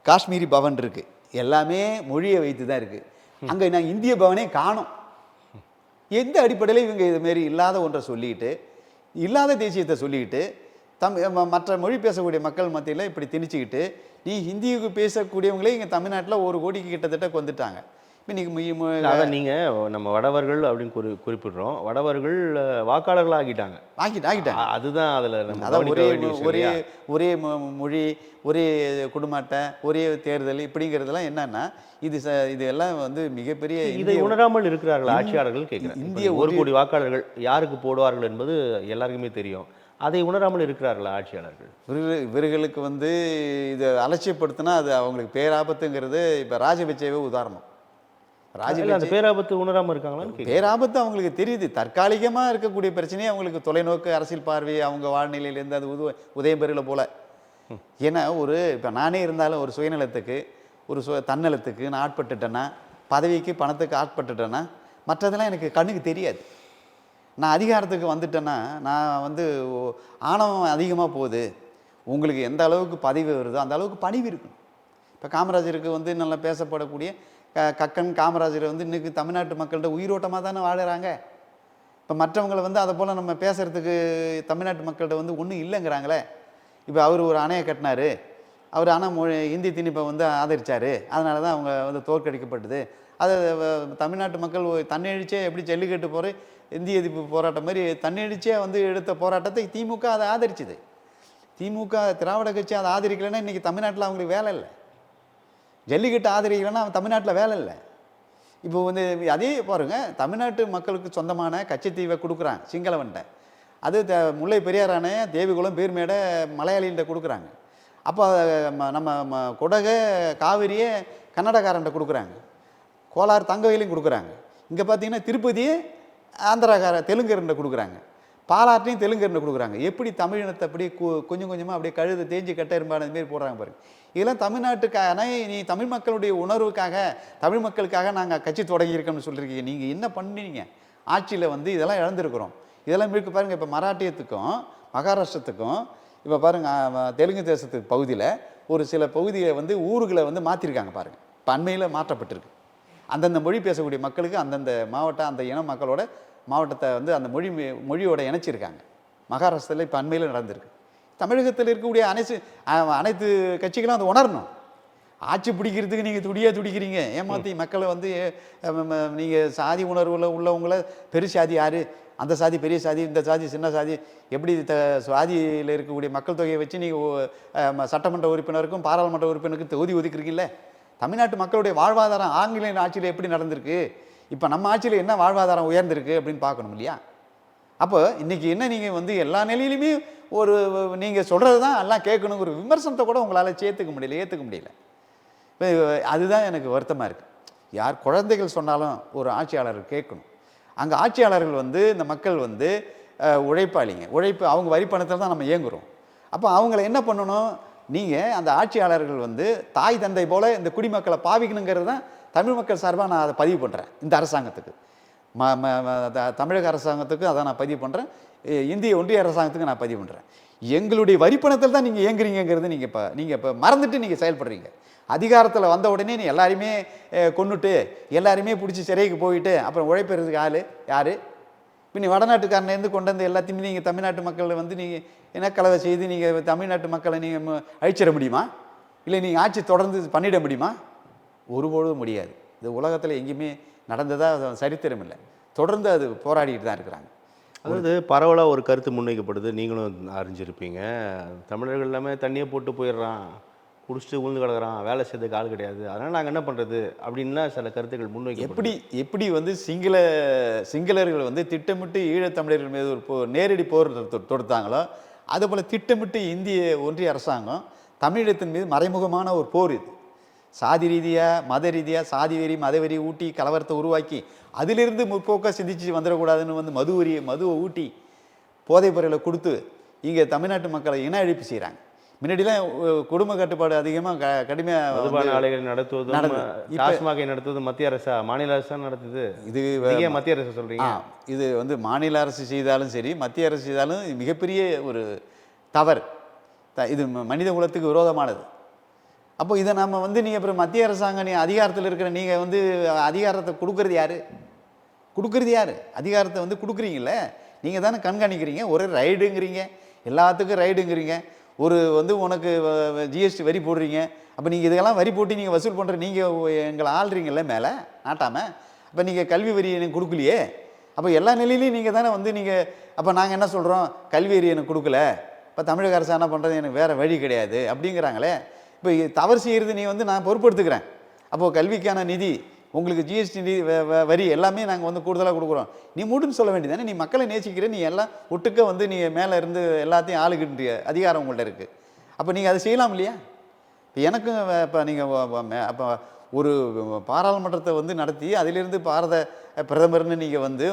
S2: காஷ்மீரி பவன் இருக்குது. எல்லாமே மொழியை வைத்து தான் இருக்குது. அங்கே நான் இந்திய பவனே காணோம். எந்த அடிப்படையில் இவங்க இதுமாரி இல்லாத ஒன்றை சொல்லிக்கிட்டு, இல்லாத தேசியத்தை சொல்லிக்கிட்டு மற்ற மொழி பேசக்கூடிய மக்கள் மத்தியில் இப்படி திணிச்சிக்கிட்டு, நீ ஹிந்திக்கு பேசக்கூடியவங்களே இங்கே தமிழ்நாட்டில் 1 கோடிக்கு கிட்டத்தட்ட வந்துட்டாங்க. இப்போ நீங்கள்
S1: அதை நீங்கள் நம்ம வடவர்கள் அப்படின்னு குறிப்பிடுறோம். வடவர்கள் வாக்காளர்கள் ஆகிட்டாங்க. அதுதான் அதில்
S2: அதான் ஒரே மொழி, ஒரே குடும்ப அட்டை, ஒரே தேர்தல் இப்படிங்கிறதுலாம் என்னன்னா இது எல்லாம் வந்து மிகப்பெரிய
S1: இதை உணராமல் இருக்கிறார்கள் ஆட்சியாளர்கள். கேட்குறேன், இந்திய 1 கோடி வாக்காளர்கள் யாருக்கு போடுவார்கள் என்பது எல்லாருக்குமே தெரியும். அதை உணராமல் இருக்கிறார்களா ஆட்சியாளர்கள்?
S2: இவர்களுக்கு வந்து இதை அலட்சியப்படுத்தினா அது அவங்களுக்கு பேராபத்துங்கிறது. இப்போ ராஜபக்சேவே உதாரணம்.
S1: அந்த பேராபத்து உணராமல் இருக்காங்களான்னு.
S2: பேராபத்து அவங்களுக்கு தெரியுது. தற்காலிகமாக இருக்கக்கூடிய பிரச்சனையே அவங்களுக்கு தொலைநோக்கு அரசியல் பார்வை, அவங்க வாழ்நிலையிலேருந்து அது உதயம் பெறல போல. ஏன்னா இப்போ நானே இருந்தாலும் ஒரு சுயநலத்துக்கு, ஒரு தன்னலத்துக்கு நான் ஆட்பட்டுட்டேன்னா, பதவிக்கு பணத்துக்கு ஆட்பட்டுட்டேன்னா, மற்றதெல்லாம் எனக்கு கண்ணுக்கு தெரியாது. நான் அதிகாரத்துக்கு வந்துட்டேன்னா நான் வந்து ஆணவம் அதிகமாக போகுது. உங்களுக்கு எந்த அளவுக்கு பதவி வருதோ அந்த அளவுக்கு பணிவு இருக்கும். இப்போ காமராஜருக்கு வந்து நல்லா பேசப்படக்கூடிய கக்கன் காமராஜர் வந்து இன்றைக்கி தமிழ்நாட்டு மக்கள்கிட்ட உயிரோட்டமாக தானே வாழுறாங்க. இப்போ மற்றவங்களை வந்து அதை போல் நம்ம பேசுகிறதுக்கு தமிழ்நாட்டு மக்கள்கிட்ட வந்து ஒன்றும் இல்லைங்கிறாங்களே. இப்போ அவர் ஒரு அணையை கட்டினார், அவர் ஆனால் இந்தி திணிப்பை வந்து ஆதரித்தார், அதனால தான் அவங்க வந்து தோற்கடிக்கப்பட்டது. அது தமிழ்நாட்டு மக்கள் தன்னெழுச்சியே எப்படி ஜல்லிக்கட்டு போகிற இந்திய எதிர்ப்பு போராட்டம் மாதிரி தன்னெழுச்சியாக வந்து எடுத்த போராட்டத்தை திமுக அதை ஆதரிச்சுது. திமுக திராவிட கட்சி அதை ஆதரிக்கலைன்னா இன்றைக்கி தமிழ்நாட்டில் அவங்களுக்கு வேலை இல்லை. ஜல்லிக்கட்டு ஆதரிக்கலைன்னா தமிழ்நாட்டில் வேலை இல்லை. இப்போ வந்து அதே பாருங்கள், தமிழ்நாட்டு மக்களுக்கு சொந்தமான கச்சத்தீவை கொடுக்குறாங்க சிங்களவன்ட்ட. அது முல்லை பெரியார் அணையை தேவிகுளம் பேர்மேடை மலையாளிகிட்ட கொடுக்குறாங்க. அப்போ நம்ம கொடகை காவிரியை கன்னடக்காரன்ட்ட கொடுக்குறாங்க, கோலார் தங்கவயலையும் கொடுக்குறாங்க. இங்கே பார்த்தீங்கன்னா திருப்பதியே தெலுங்கர்கிட்ட கொடுக்குறாங்க, பாலாற்றையும் தெலுங்கர்கிட்ட கொடுக்குறாங்க. எப்படி தமிழினத்தை அப்படி கொஞ்சம் கொஞ்சமாக அப்படியே கழுது தேஞ்சி கட்ட எறும்பானது மாரி போடுறாங்க பாருங்கள். இதெல்லாம் தமிழ்நாட்டுக்கான நீ தமிழ் மக்களுடைய உணர்வுக்காக, தமிழ் மக்களுக்காக நாங்கள் கட்சி தொடங்கியிருக்கோம்னு சொல்லியிருக்கீங்க. நீங்கள் என்ன பண்ணீங்க ஆட்சியில் வந்து இதெல்லாம் இழந்திருக்கிறோம். இதெல்லாம் இருக்கு பாருங்கள். இப்போ மராட்டியத்துக்கும் மகாராஷ்டிரத்துக்கும் இப்போ பாருங்கள், தெலுங்கு தேசத்து பகுதியில் ஒரு சில பகுதியை வந்து ஊர்களை வந்து மாற்றிருக்காங்க பாருங்கள். இப்போ அண்மையில் மாற்றப்பட்டிருக்கு. அந்தந்த மொழி பேசக்கூடிய மக்களுக்கு அந்தந்த மாவட்டம் அந்த இன மக்களோட மாவட்டத்தை வந்து அந்த மொழியோட இணைச்சிருக்காங்க. மகாராஷ்டிராவில் இப்போ அண்மையில் நடந்திருக்கு. தமிழகத்தில் இருக்கக்கூடிய அனைத்து கட்சிகளும் அதை உணரணும். ஆட்சி பிடிக்கிறதுக்கு நீங்கள் துடிக்கிறீங்க, ஏமாற்றி மக்களை வந்து நீங்கள் சாதி உணர்வில் உள்ளவங்கள சாதி யார், அந்த சாதி பெரிய சாதி, இந்த சாதி சின்ன சாதி, எப்படி சாதியில் இருக்கக்கூடிய மக்கள் தொகையை வச்சு நீங்கள் சட்டமன்ற உறுப்பினருக்கும் பாராளுமன்ற உறுப்பினருக்கும் தொகுதி ஒதுக்குறீங்கல்ல. தமிழ்நாட்டு மக்களுடைய வாழ்வாதாரம் ஆங்கிலேய ஆட்சியில் எப்படி நடந்திருக்கு, இப்போ நம்ம ஆட்சியில் என்ன வாழ்வாதாரம் உயர்ந்திருக்கு அப்படின்னு பார்க்கணும் இல்லையா? அப்போ இன்றைக்கி என்ன நீங்கள் வந்து எல்லா நிலையிலுமே ஒரு நீங்கள் சொல்கிறது தான் எல்லாம் கேட்கணுங்கிற விமர்சனத்தை கூட உங்களால் ஏற்றுக்க முடியல. அதுதான் எனக்கு வருத்தமாக இருக்குது. யார் குழந்தைகள் சொன்னாலும் ஒரு ஆட்சியாளர் கேட்கணும். அங்கே ஆட்சியாளர்கள் வந்து இந்த மக்கள் வந்து உழைப்பாளிங்க, அவங்க வரி பணத்தில் தான் நம்ம இயங்குகிறோம். அப்போ அவங்கள என்ன பண்ணணும், நீங்கள் அந்த ஆட்சியாளர்கள் வந்து தாய் தந்தை போல் இந்த குடிமக்களை பாவிக்கணுங்கிறது தான் தமிழ் மக்கள் சார்பாக நான் அதை பதிவு பண்ணுறேன். இந்த அரசாங்கத்துக்கு தமிழக அரசாங்கத்துக்கு அதை நான் பதிவு பண்ணுறேன், இந்திய ஒன்றிய அரசாங்கத்துக்கு நான் பதிவு பண்ணுறேன். எங்களுடைய வரிப்பணத்தில் தான் நீங்கள் இயங்குறீங்கிறது நீங்கள் இப்போ மறந்துட்டு நீங்கள் செயல்படுறீங்க. அதிகாரத்தில் வந்த உடனே நீ எல்லாருமே கொன்னுட்டு எல்லாருமே பிடிச்சி சிறைக்கு போயிட்டு அப்புறம் உழைப்பறதுக்கு ஆள் யார்? இப்போ நீ வடநாட்டுக்காரனேருந்து கொண்டு வந்து எல்லாத்தையுமே நீங்கள் தமிழ்நாட்டு மக்களை வந்து நீங்கள் என்ன கலவை செய்து நீங்கள் தமிழ்நாட்டு மக்களை நீங்கள் அழிச்சிட முடியுமா? இல்லை நீங்கள் ஆட்சி தொடர்ந்து பண்ணிட முடியுமா? ஒருபொழுதும் முடியாது. இது உலகத்தில் எங்கேயுமே நடந்ததாக சரித்திரம் இல்லை. தொடர்ந்து அது போராடிட்டு தான் இருக்கிறாங்க.
S1: அதாவது பரவலாக ஒரு கருத்து முன்வைக்கப்படுது, நீங்களும் அறிஞ்சிருப்பீங்க. தமிழர்கள் எல்லாமே தண்ணியை போட்டு போயிடுறான், குடிச்சிட்டு உழுந்து கிடக்குறான், வேலை செய்யறதுக்கு ஆள் கிடையாது, அதனால் நாங்கள் என்ன பண்ணுறது அப்படின்லாம் சில கருத்துக்கள் முன்வைக்க.
S2: எப்படி வந்து சிங்களர்கள் வந்து திட்டமிட்டு ஈழத்தமிழர்கள் மீது ஒரு நேரடி போர் தொடுத்தாங்களோ அதுபோல் திட்டமிட்டு இந்திய ஒன்றிய அரசாங்கம் தமிழகத்தின் மீது மறைமுகமான ஒரு போர். இது சாதி ரீதியாக மத ரீதியாக சாதி வெறி மதவெறி ஊட்டி கலவரத்தை உருவாக்கி அதிலிருந்து முற்போக்காக சிந்திச்சு வந்துடக்கூடாதுன்னு வந்து மதுவை ஊட்டி போதைப் பொருளை கொடுத்து இங்கே தமிழ்நாட்டு மக்களை இன அழிப்பு செய்கிறாங்க. முன்னாடிலாம் குடும்ப கட்டுப்பாடு அதிகமாக கடுமையாக
S1: மதுபான ஆலைகள் நடத்துவதும் டாஸ்மாகை நடத்துவதும் மத்திய அரசா மாநில அரசா நடத்துது. இது மத்திய அரசு சொல்கிறீங்க.
S2: இது வந்து மாநில அரசு செய்தாலும் சரி மத்திய அரசு செய்தாலும் மிகப்பெரிய ஒரு தவறு. இது மனித குலத்துக்கு விரோதமானது. அப்போ இதை நம்ம வந்து நீங்கள் அப்புறம் மத்திய அரசாங்கம் அதிகாரத்தில் இருக்கிற நீங்கள் வந்து அதிகாரத்தை கொடுக்குறது யார்? அதிகாரத்தை வந்து கொடுக்குறீங்கள நீங்கள் தானே கண்காணிக்கிறீங்க. ஒரு ரைடுங்கிறீங்க, எல்லாத்துக்கும் ரைடுங்கிறீங்க. ஒரு வந்து உனக்கு ஜிஎஸ்டி வரி போடுறீங்க. அப்போ நீங்கள் இதெல்லாம் வரி போட்டு நீங்கள் வசூல் பண்ணுற நீங்கள் எங்களை ஆள்றீங்கல்ல மேலே நாட்டாமல். அப்போ நீங்கள் கல்வி வரி எனக்கு கொடுக்கலையே. அப்போ எல்லா நிலையிலையும் நீங்கள் தானே வந்து நீங்கள் அப்போ நாங்கள் என்ன சொல்கிறோம், கல்வி வரி எனக்கு கொடுக்கல, இப்போ தமிழக அரசு என்ன பண்ணுறது, எனக்கு வேறு வழி கிடையாது அப்படிங்கிறாங்களே. இப்போ தவறு செய்கிறது நீ வந்து நான் பொறுப்பெடுத்துக்கிறேன். அப்போது கல்விக்கான நிதி உங்களுக்கு ஜிஎஸ்டி நிதி வரி எல்லாமே நாங்கள் வந்து கூடுதலாக கொடுக்குறோம், நீ மூடுன்னு சொல்ல வேண்டியதானே. நீ மக்களை நேசிக்கிற, நீ எல்லாம் ஒட்டுக்க வந்து நீ மேலே இருந்து எல்லாத்தையும் ஆளுகின்ற அதிகாரம் உங்கள்கிட்ட இருக்குது. அப்போ நீங்கள் அதை செய்யலாம் இல்லையா? இப்போ எனக்கும் இப்போ நீங்கள் அப்போ ஒரு பாராளுமன்றத்தை வந்து நடத்தி அதிலிருந்து பாரத பிரதமர்னு நீங்கள் வந்து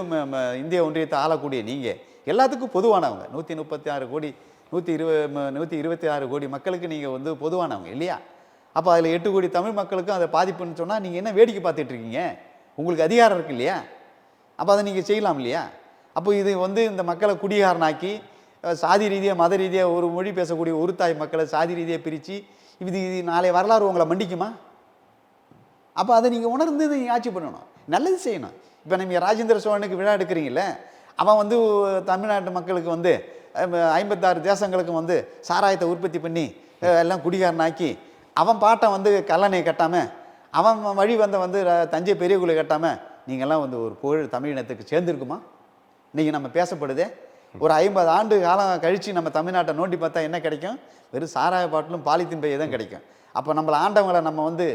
S2: இந்திய ஒன்றியத்தை ஆளக்கூடிய நீங்கள் எல்லாத்துக்கும் பொதுவானவங்க. 136 கோடி 126 கோடி மக்களுக்கு நீங்கள் வந்து பொதுவானவங்க இல்லையா? அப்போ அதில் 8 கோடி தமிழ் மக்களுக்கும் அதை பாதிப்புன்னு சொன்னால் நீங்கள் என்ன வேடிக்கை பார்த்துட்ருக்கீங்க? உங்களுக்கு அதிகாரம் இருக்குது இல்லையா? அப்போ அதை நீங்கள் செய்யலாம் இல்லையா? அப்போ இது வந்து இந்த மக்களை குடிகாரனாக்கி சாதி ரீதியாக மத ரீதியாக ஒரு மொழி பேசக்கூடிய ஒரு தாய் மக்களை சாதி ரீதியாக பிரித்து இது நாளை வரலாறு உங்களை மண்டிக்குமா? அப்போ அதை நீங்கள் உணர்ந்து நீங்கள் ஆட்சி பண்ணணும், நல்லது செய்யணும். இப்போ நீங்கள் ராஜேந்திர சோழனுக்கு விழா எடுக்கிறீங்கள, அவன் வந்து தமிழ்நாட்டு மக்களுக்கு வந்து 56 தேசங்களுக்கு வந்து சாராயத்தை உற்பத்தி பண்ணி எல்லாம் குடிகாரனாக்கி அவன் பாட்டை வந்து கல்லணையை கட்டாமல் அவன் வழி வந்து தஞ்சை பெரிய கோயிலை கட்டாமல் நீங்கள்லாம் வந்து ஒரு புகழ் தமிழினத்துக்கு சேர்ந்துருக்குமா? இன்றைக்கி நம்ம பேசப்படுதே. ஒரு 50 ஆண்டு காலம் கழித்து நம்ம தமிழ்நாட்டை நோண்டி பார்த்தா என்ன கிடைக்கும்? வெறும் சாராய பாட்டிலும் பாலித்தீன் பையை தான் கிடைக்கும். அப்போ நம்மளை ஆண்டவங்களை நம்ம வந்து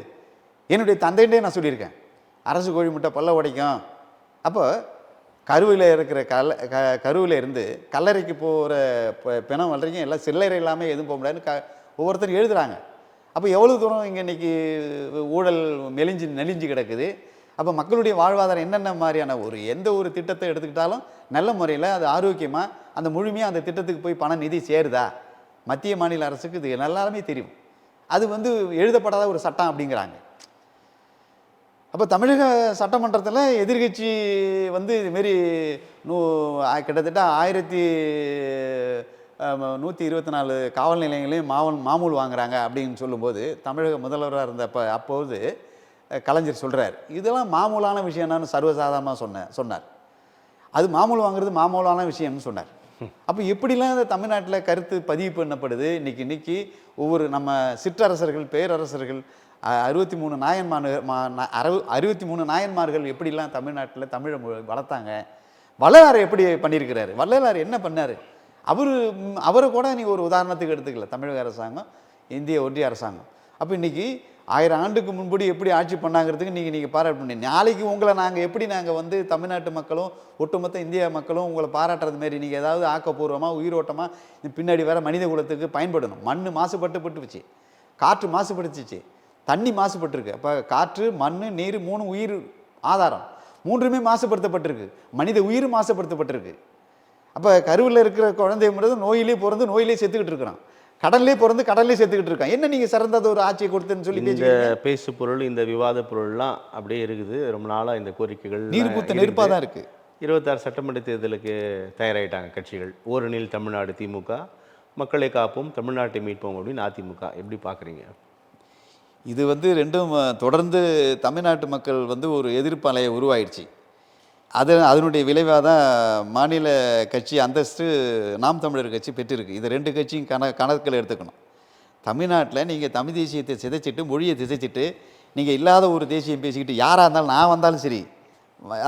S2: என்னுடைய தந்தைண்டே நான் சொல்லியிருக்கேன், அரசு கோழி முட்டை பல்ல உடைக்கும். அப்போ கருவில் இருக்கிற கருவில் இருந்து கல்லறைக்கு போகிற பிணம் வளர்றீங்க எல்லாம் சில்லறை இல்லாமல் எதுவும் போக முடியாதுன்னு ஒவ்வொருத்தரும் எழுதுகிறாங்க. அப்போ எவ்வளோ தூரம் இங்கே இன்றைக்கி ஊழல் நெளிஞ்சு கிடக்குது. அப்போ மக்களுடைய வாழ்வாதாரம் என்னென்ன மாதிரியான எந்த ஒரு திட்டத்தை எடுத்துக்கிட்டாலும் நல்ல முறையில் அது ஆரோக்கியமாக அந்த முழுமையாக அந்த திட்டத்துக்கு போய் பண நிதி சேருதா? மத்திய மாநில அரசுக்கு இது எல்லாருமே தெரியும். அது வந்து எழுதப்படாத ஒரு சட்டம் அப்படிங்கிறாங்க. அப்போ தமிழக சட்டமன்றத்தில் எதிர்கட்சி வந்து இதுமாரி கிட்டத்தட்ட 124 காவல் நிலையங்களையும் மாமூல் வாங்குறாங்க அப்படின்னு சொல்லும்போது தமிழக முதல்வராக இருந்தப்போ அப்போது கலைஞர் சொல்கிறார், இதெல்லாம் மாமூலான விஷயம் என்னன்னு சர்வசாதாரணமாக சொன்னார். அது மாமூல் வாங்குறது மாமூலான விஷயம்னு சொன்னார். அப்போ எப்படிலாம் இந்த தமிழ்நாட்டில் கருத்து பதிவு பண்ணப்படுது. இன்னைக்கு ஒவ்வொரு நம்ம சிற்றரசர்கள், பேரரசர்கள், 63 நாயன்மார்கள் எப்படிலாம் தமிழ்நாட்டில் தமிழை வளர்த்தாங்க. வள்ளலார் எப்படி பண்ணியிருக்கிறாரு, வள்ளலார் என்ன பண்ணார், அவரை கூட நீங்கள் ஒரு உதாரணத்துக்கு எடுத்துக்கல. தமிழக அரசாங்கம், இந்திய ஒன்றிய அரசாங்கம். அப்போ இன்றைக்கி 1000 ஆண்டுக்கு முன்படி எப்படி ஆட்சி பண்ணாங்கிறதுக்கு நீங்கள் பாராட்டு பண்ணி, நாளைக்கு உங்களை நாங்கள் வந்து தமிழ்நாட்டு மக்களும் ஒட்டுமொத்த இந்திய மக்களும் உங்களை பாராட்டுறது மாரி நீங்கள் ஏதாவது ஆக்கப்பூர்வமாக உயிரோட்டமாக பின்னாடி வர மனித குலத்துக்கு பயன்படணும். மண் மாசுபட்டுச்சு, காற்று மாசுபடுத்துச்சு, தண்ணி மாசுபட்டுருக்கு. அப்போ காற்று, மண், நீர் 3 உயிர் ஆதாரம், 3மே மாசுபடுத்தப்பட்டிருக்கு. மனித உயிர் மாசுபடுத்தப்பட்டிருக்கு. அப்போ கருவில் இருக்கிற குழந்தைங்கிறது நோயிலே பிறந்து நோயிலே செத்துக்கிட்டு இருக்கிறான், கடல்லே பிறந்து கடல்லே செத்துக்கிட்டு இருக்கான். என்ன நீங்கள் சிறந்தது ஒரு ஆட்சியை கொடுத்துன்னு சொல்லி
S1: இந்த பேசு பொருள், இந்த விவாத பொருள்லாம் அப்படியே இருக்குது. ரொம்ப நாளாக இந்த கோரிக்கைகள்
S2: நீர் பூத்த நெருப்பாக தான் இருக்குது.
S1: 26 சட்டமன்ற தேர்தலுக்கு தயாராகிட்டாங்க கட்சிகள். ஓரணியில் தமிழ்நாடு திமுக, மக்களை காப்போம், தமிழ்நாட்டை மீட்போம் அப்படின்னு அதிமுக. எப்படி பார்க்குறீங்க?
S2: இது வந்து ரெண்டும் தொடர்ந்து தமிழ்நாட்டு மக்கள் வந்து ஒரு எதிர்ப்பு அலையை உருவாயிடுச்சு. அதனுடைய விளைவாக தான் மாநில கட்சி அந்தஸ்து நாம் தமிழர் கட்சி பெற்றிருக்கு. இது 2 கட்சியும் கணக்கில் எடுத்துக்கணும். தமிழ்நாட்டில் நீங்கள் தமிழ் தேசியத்தை சிதைச்சிட்டு, மொழியை சிதைச்சிட்டு, நீங்கள் இல்லாத ஒரு தேசியம் பேசிக்கிட்டு யாராக இருந்தாலும், நான் வந்தாலும் சரி,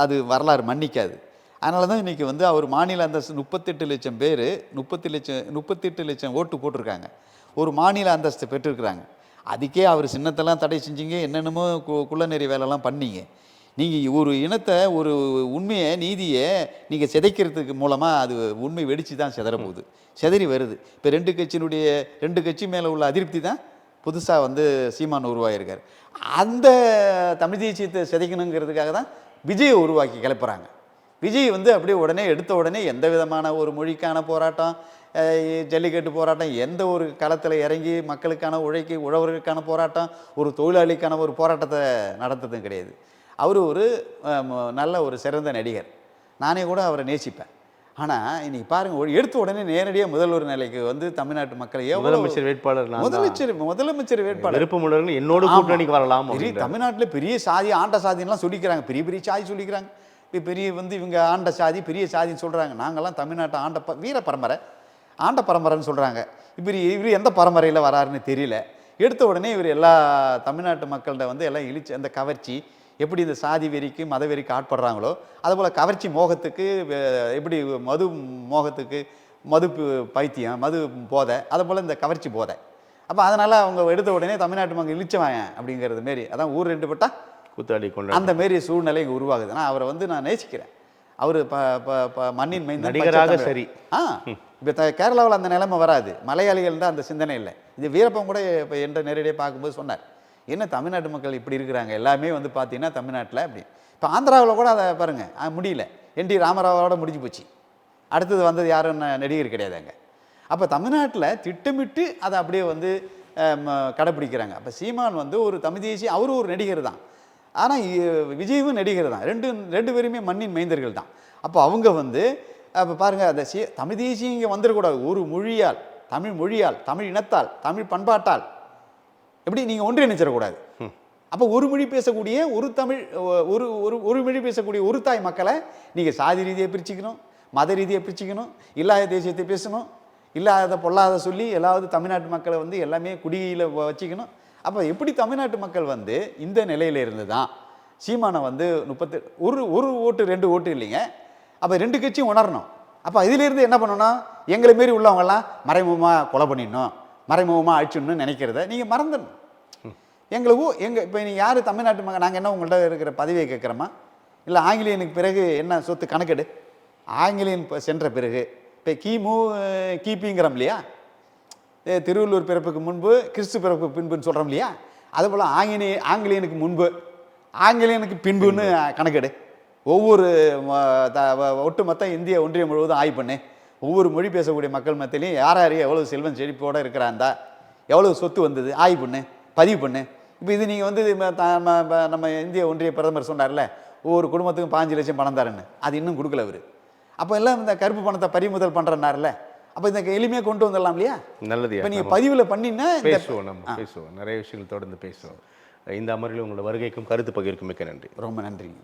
S2: அது வரலாறு மன்னிக்காது. அதனால தான் இன்றைக்கி வந்து அவர் மாநில அந்தஸ்து 38 லட்சம் பேர் 38 லட்சம் ஓட்டு போட்டிருக்காங்க, ஒரு மாநில அந்தஸ்து பெற்றிருக்கிறாங்க. அதுக்கே அவர் சின்னத்தெல்லாம் தடை செஞ்சீங்க, என்னென்னமோ குள்ளநெறி வேலைலாம் பண்ணீங்க. நீங்கள் ஒரு இனத்தை, ஒரு உண்மையை, நீதியை நீங்கள் சிதைக்கிறதுக்கு மூலமாக அது உண்மை வெடித்து தான் சிதறப்போகுது, சிதறி வருது. இப்போ 2 கட்சி மேலே உள்ள அதிருப்தி தான் புதுசாக வந்து சீமான் உருவாகியிருக்கார். அந்த தமிழ் தேசியத்தை சிதைக்கணுங்கிறதுக்காக தான் விஜயை உருவாக்கி கிளப்புறாங்க. விஜய் வந்து அப்படியே உடனே எடுத்த உடனே எந்த விதமான ஒரு மொழிக்கான போராட்டம், ஜல்லிக்கட்டு போராட்டம், எந்த ஒரு களத்தில் இறங்கி மக்களுக்கான உழவர்களுக்கான போராட்டம், ஒரு தொழிலாளிக்கான ஒரு போராட்டத்தை நடத்துறதும் கிடையாது. அவர் ஒரு நல்ல ஒரு சிறந்த நடிகர், நானே கூட அவரை நேசிப்பேன். ஆனால் இன்னைக்கு பாருங்கள், எடுத்த உடனே நேரடியாக முதல்வர் நிலைக்கு வந்து தமிழ்நாட்டு மக்களை
S1: முதலமைச்சர் வேட்பாளர்
S2: முதலமைச்சர் வேட்பாளர்
S1: விருப்பமுள்ளவர்கள் என்னோட கூட்டணிக்கு வரலாம்.
S2: தமிழ்நாட்டில் பெரிய சாதி, ஆண்ட சாதின்லாம் சொல்லிக்கிறாங்க, பெரிய சாதி சொல்லிக்கிறாங்க. இப்போ பெரிய வந்து இவங்க ஆண்ட சாதி, பெரிய சாதின்னு சொல்கிறாங்க. நாங்கள்லாம் தமிழ்நாட்டை வீர பரம்பரை, ஆண்ட பரம்பரைன்னு சொல்கிறாங்க. இவர் எந்த பரம்பரையில் வராருன்னு தெரியல. எடுத்த உடனே இவர் எல்லா தமிழ்நாட்டு மக்கள்கிட்ட வந்து எல்லாம் இழிச்சு, அந்த கவர்ச்சி எப்படி இந்த சாதி வெறிக்கு மத வெறிக்கு ஆட்படுறாங்களோ, அதுபோல் கவர்ச்சி மோகத்துக்கு, எப்படி மது மோகத்துக்கு மது பைத்தியம், மது போதை, அதுபோல் இந்த கவர்ச்சி போதை. அப்போ அதனால் அவங்க எடுத்த உடனே தமிழ்நாட்டு மக்கள் இழிச்சவாங்க அப்படிங்கிறது மாரி, அதான் ஊர் 2 பட்டா
S1: கூத்தாடி கொண்டு
S2: அந்த மாரி சூழ்நிலை இங்கே உருவாகுது. நான் அவரை வந்து நான் நேசிக்கிறேன். அவர் மண்ணின் மைந்தன்,
S1: நடிகராக சரி.
S2: இப்போ கேரளாவில் அந்த நிலைமை வராது, மலையாளிகள் தான் அந்த சிந்தனை இல்லை. இது வீரப்பன் கூட இப்போ என்ற நேரடியாக பார்க்கும்போது சொன்னார், என்ன தமிழ்நாட்டு மக்கள் இப்படி இருக்கிறாங்க, எல்லாமே வந்து பார்த்தீங்கன்னா தமிழ்நாட்டில் அப்படி. இப்போ ஆந்திராவில் கூட அதை பாருங்கள், முடியல. என்டி ராமராவோட முடிஞ்சு போச்சு. அடுத்தது வந்தது யாரும் நடிகர் கிடையாது அங்கே. அப்போ தமிழ்நாட்டில் திட்டமிட்டு அதை அப்படியே வந்து கடைப்பிடிக்கிறாங்க. அப்போ சீமான் வந்து ஒரு தமிழ் தேசிய, அவரும் ஒரு நடிகர் தான், ஆனால் விஜயும் நடிகர் தான். ரெண்டு பேருமே மண்ணின் மைந்தர்கள் தான். அப்போ அவங்க வந்து அப்போ பாருங்கள், அந்த தமிழ் தேசியம் இங்கே வந்துடக்கூடாது. ஒரு மொழியால், தமிழ் மொழியால், தமிழ் இனத்தால், தமிழ் பண்பாட்டால் எப்படி நீங்கள் ஒன்றிணைச்சிடக்கூடாது. அப்போ ஒரு மொழி பேசக்கூடிய ஒரு தமிழ், ஒரு மொழி பேசக்கூடிய ஒரு தாய் மக்களை நீங்கள் சாதி ரீதியை பிரிச்சுக்கணும், மத ரீதியை பிரிச்சுக்கணும், இல்லாத தேசியத்தை பேசணும், இல்லாத பொல்லாத சொல்லி எல்லாவது தமிழ்நாட்டு மக்களை வந்து எல்லாமே குடியில் வச்சுக்கணும். அப்போ எப்படி தமிழ்நாட்டு மக்கள் வந்து இந்த நிலையில் இருந்து தான் சீமானை வந்து ஒரு ஓட்டு 2 ஓட்டு இல்லைங்க. அப்போ 2 கட்சியும் உணரணும். அப்போ இதிலிருந்து என்ன பண்ணணும், எங்களை மாரி உள்ளவங்கெல்லாம் மறைமுகமாக கொலை பண்ணிடணும், மறைமுகமாக அழிச்சிடணும்னு நினைக்கிறத நீங்கள் மறந்துடணும். இப்போ நீங்கள் யார் தமிழ்நாட்டு மக்கள், நாங்கள் என்ன உங்கள்கிட்ட இருக்கிற பதவியை கேட்குறோமா, இல்லை ஆங்கிலேயனுக்கு பிறகு என்ன சொத்து கணக்கெடு, ஆங்கிலேயன் சென்ற பிறகு இப்போ கிபிங்கிறோம் இல்லையா, திருவள்ளூர் பிறப்புக்கு முன்பு கிறிஸ்து பிறப்புக்கு பின்புன்னு சொல்கிறோம் இல்லையா, அதுபோல் ஆங்கிலேயனுக்கு முன்பு ஆங்கிலேயனுக்கு பின்புன்னு கணக்கெடு. ஒவ்வொரு ஒட்டுமொத்த இந்திய ஒன்றியம் முழுவதும் ஆய்வு பண்ணு. ஒவ்வொரு மொழி பேசக்கூடிய மக்கள் மத்தியிலையும் யார் எவ்வளோ செல்வம் செழிப்போடு இருக்கிறாந்தா, எவ்வளோ சொத்து வந்தது ஆய்வு பண்ணு, பதிவு பண்ணு. இப்போ இது நீங்கள் வந்து நம்ம இந்திய ஒன்றிய பிரதமர் சொன்னார்ல, ஒவ்வொரு குடும்பத்துக்கும் 5 லட்சம் பணம் தரேன்னு, அது இன்னும் கொடுக்கல அவர். அப்போ எல்லாம் இந்த கருப்பு பணத்தை பறிமுதல் பண்ணுறனார்ல, அப்போ இந்த எளிமையாக கொண்டு வந்துடலாம் இல்லையா?
S1: நல்லது.
S2: இப்போ நீங்கள் பதிவில் பண்ணினா
S1: பேசுவோம், நம்ம பேசுவோம், நிறைய விஷயங்கள் தொடர்ந்து பேசுவோம். இந்த அமர்வில் உங்களோட வருகைக்கும் கருத்து பகிர்வுக்கும் மிக்க நன்றி.
S2: ரொம்ப நன்றிங்க.